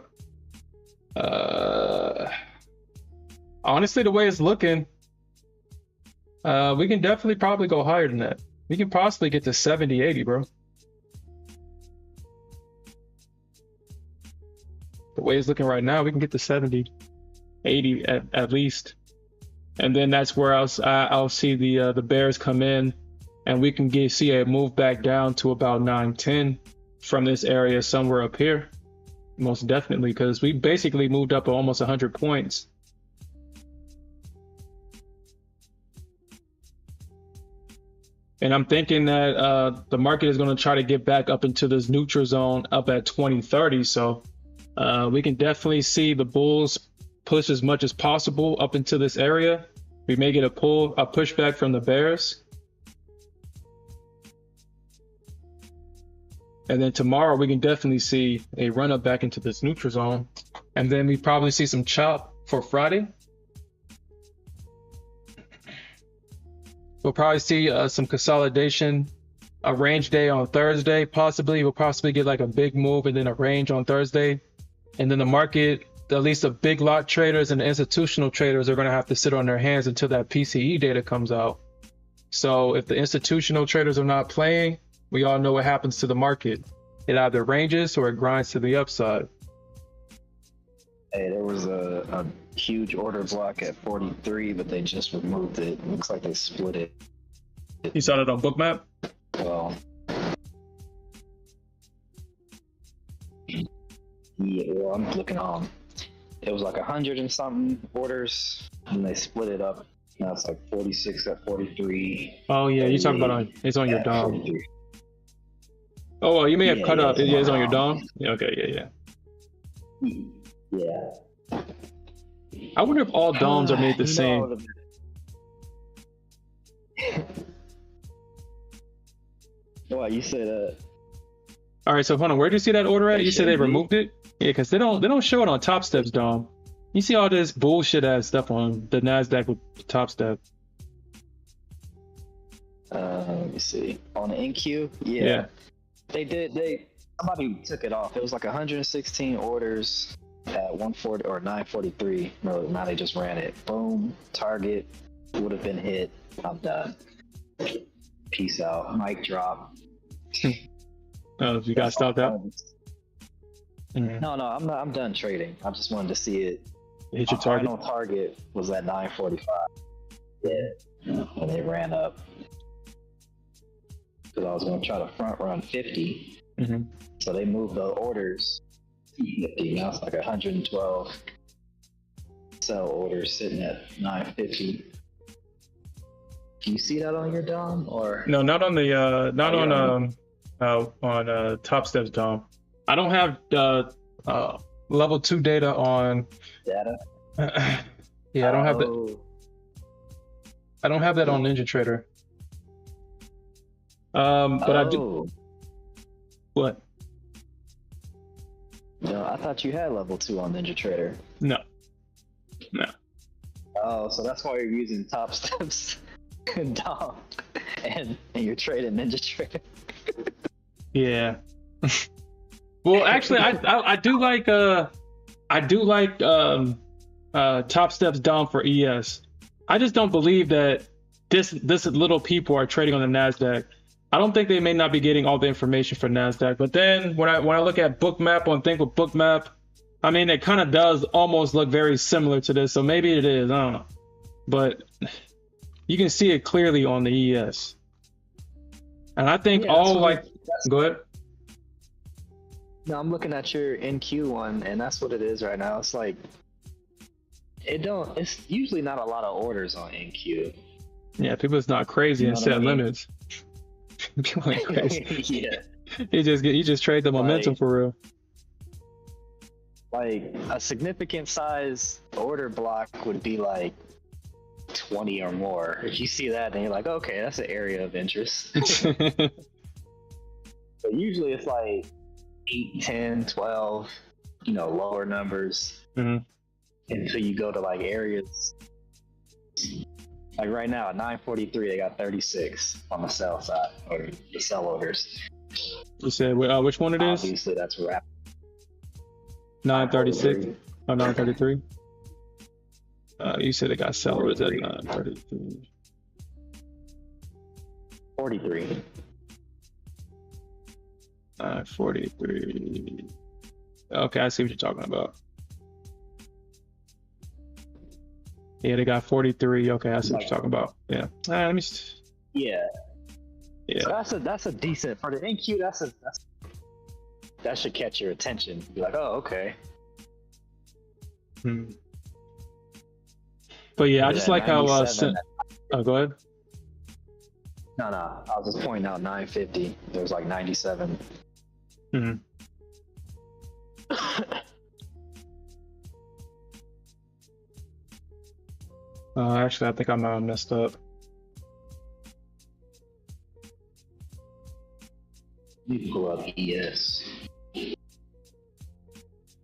Honestly, the way it's looking, we can definitely probably go higher than that. We can possibly get to 70, 80, bro. The way it's looking right now, we can get to 70, 80 at least. And then that's where I'll see the bears come in, and we can see a move back down to about 910 from this area somewhere up here. Most definitely, because we basically moved up almost 100 points. And I'm thinking that the market is going to try to get back up into this neutral zone up at 2030. So we can definitely see the bulls push as much as possible up into this area. We may get a pushback from the bears. And then tomorrow we can definitely see a run up back into this neutral zone. And then we probably see some chop for Friday. We'll probably see some consolidation, a range day on Thursday. Possibly, we'll possibly get like a big move and then a range on Thursday. And then the market, at least the big lot traders and the institutional traders are going to have to sit on their hands until that PCE data comes out. So if the institutional traders are not playing, we all know what happens to the market. It either ranges or it grinds to the upside. Hey, there was a huge order block at 43, but they just removed it. Looks like they split it. You saw that on Bookmap? Well, yeah, well, I'm looking on. It was like 100 and something orders, and they split it up. Now it's like 46 at 43. Oh yeah, you're talking about it's on your DOM. 43. Oh, well, you may have cut up. Yeah, it's on your DOM. Yeah, okay, yeah. Yeah. I wonder if all DOMs are made the same. What you said? All right, so hold on. Where did you see that order at? You said they removed it. Yeah, because they don't show it on Top Step's DOM. You see all this bullshit ass stuff on the Nasdaq with Top Step. Let me see. On the NQ, yeah. Somebody took it off. It was like 116 orders at 140 or 943. No, now they just ran it. Boom, target would have been hit. I'm done. Peace out. Mic drop. Oh, you got stopped out? No, I'm not. I'm done trading. I just wanted to see it. Hit your target. Final target was at 945. Yeah, and they ran up because I was going to try to front run 50. So they moved the orders to 50. Now it's like 112 sell orders sitting at 950. Do you see that on your DOM or no? Not on the on Top Step's DOM. I don't have level 2 data on data. Yeah, I don't have that. I don't have that on NinjaTrader. But I do. What? No, I thought you had level 2 on NinjaTrader. No. Oh, so that's why you're using Top Steps DOM and you're trading NinjaTrader. Yeah. Well, actually, I do like I do like top steps down for ES. I just don't believe that this little people are trading on the Nasdaq. I don't think they may not be getting all the information for Nasdaq. But then when I look at Bookmap on Think with Bookmap, I mean it kind of does almost look very similar to this. So maybe it is. I don't know. But you can see it clearly on the ES. And I think all like go ahead. No, I'm looking at your NQ one, and that's what it is right now. It's like it's usually not a lot of orders on NQ. Yeah, people's not crazy and set limits. People ain't crazy. Yeah. You just trade the momentum for real. Like a significant size order block would be like 20 or more. If you see that, then you're like, okay, that's an area of interest. But usually it's like 8, 10, 12, lower numbers. Mm-hmm. Until you go to like areas. Like right now at 9:43, they got 36 on the sell side, or the sell orders. You said which one it is? Obviously, that's wrap. 936 or 933. You said they got sell orders at 933. 43. 943. Okay, I see what you're talking about. Yeah, they got 43. Okay, I see what you're talking about. Yeah. Let me. Yeah. Yeah. So that's a decent for the NQ. That should catch your attention. Be like, oh, okay. But yeah, I just like how. Go ahead. No, I was just pointing out 950. There was like 97. Actually, I think I might have messed up. You pull up ES.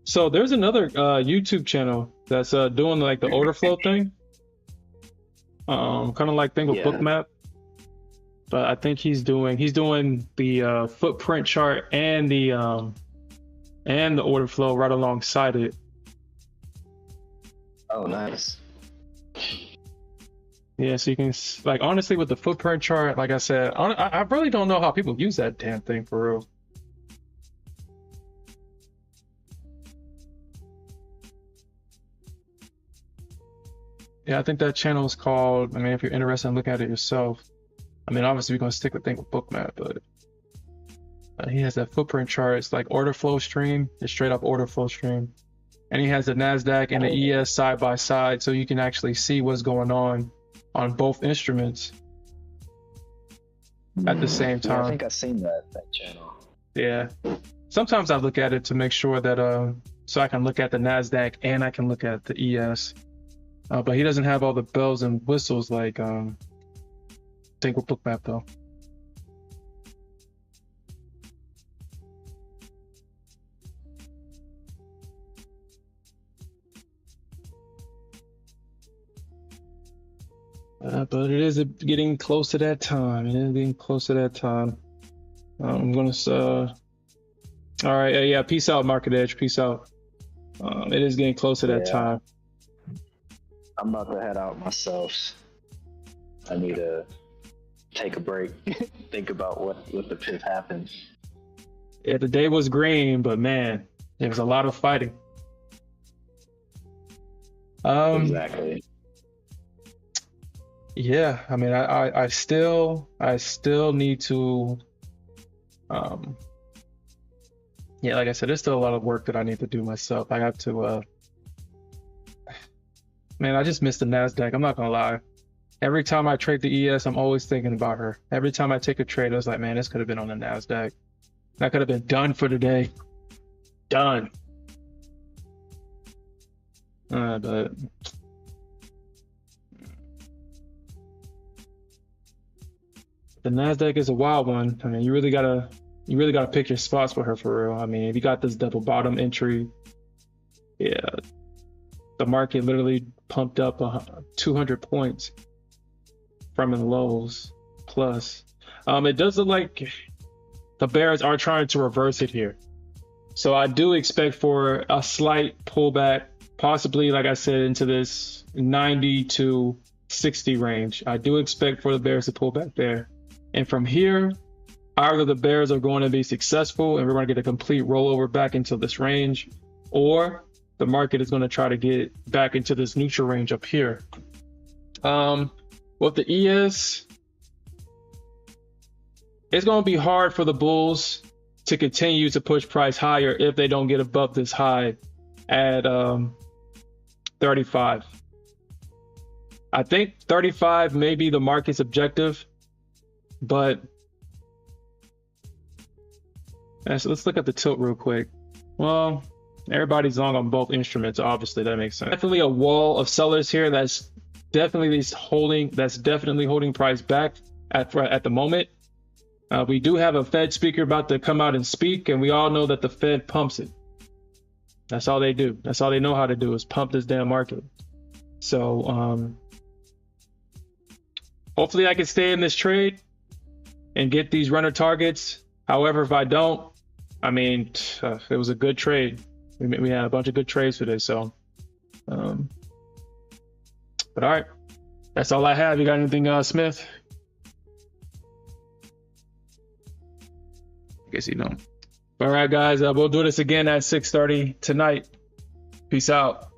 So there's another YouTube channel that's doing like the order flow thing. Kind of like thing with Bookmap. But I think he's doing the footprint chart and the order flow right alongside it. Oh, nice. Yeah, so you can like honestly with the footprint chart, like I said, I really don't know how people use that damn thing for real. Yeah, I think that channel is called. I mean, if you're interested in looking at it yourself, I mean, obviously we're gonna stick with thing with Bookmap, but he has that footprint chart. It's like order flow stream. It's straight up order flow stream, and he has the Nasdaq and the ES side by side, so you can actually see what's going on both instruments at the same time. Yeah, I think I've seen that channel. Yeah. Sometimes I look at it to make sure that so I can look at the Nasdaq and I can look at the ES. But he doesn't have all the bells and whistles like Think with Bookmap though. But it is getting close to that time. I'm gonna all right, yeah, peace out, Market Edge, peace out. It is getting close to that time. I'm about to head out myself. I need to take a break, think about what the PIF happened. Yeah, the day was green, but man, there was a lot of fighting. Exactly. Yeah, I mean, I still need to, yeah, like I said, there's still a lot of work that I need to do myself. I have to, man, I just missed the Nasdaq. I'm not gonna lie. Every time I trade the ES, I'm always thinking about her. Every time I take a trade, I was like, man, this could have been on the Nasdaq. That could have been done for the day. Done. But the Nasdaq is a wild one. I mean, you really gotta pick your spots with her for real. I mean, if you got this double bottom entry, yeah, the market literally pumped up 200 points from the lows plus. It does look like the bears are trying to reverse it here. So I do expect for a slight pullback, possibly, like I said, into this 90 to 60 range. I do expect for the bears to pull back there. And from here, either the bears are going to be successful and we're going to get a complete rollover back into this range, or the market is going to try to get back into this neutral range up here. With the ES, it's going to be hard for the bulls to continue to push price higher if they don't get above this high at 35. I think 35 may be the market's objective, but let's look at the tilt real quick. Well, everybody's long on both instruments, obviously. That makes sense. Definitely a wall of sellers here that's definitely holding price back at the moment. We do have a Fed speaker about to come out and speak, and we all know that the Fed pumps it. That's all they do. That's all they know how to do, is pump this damn market. So hopefully I can stay in this trade and get these runner targets. However, if I don't, I mean, it was a good trade. We had a bunch of good trades today. So, but all right, that's all I have. You got anything, Smith? I guess you don't. All right, guys, we'll do this again at 6:30 tonight. Peace out.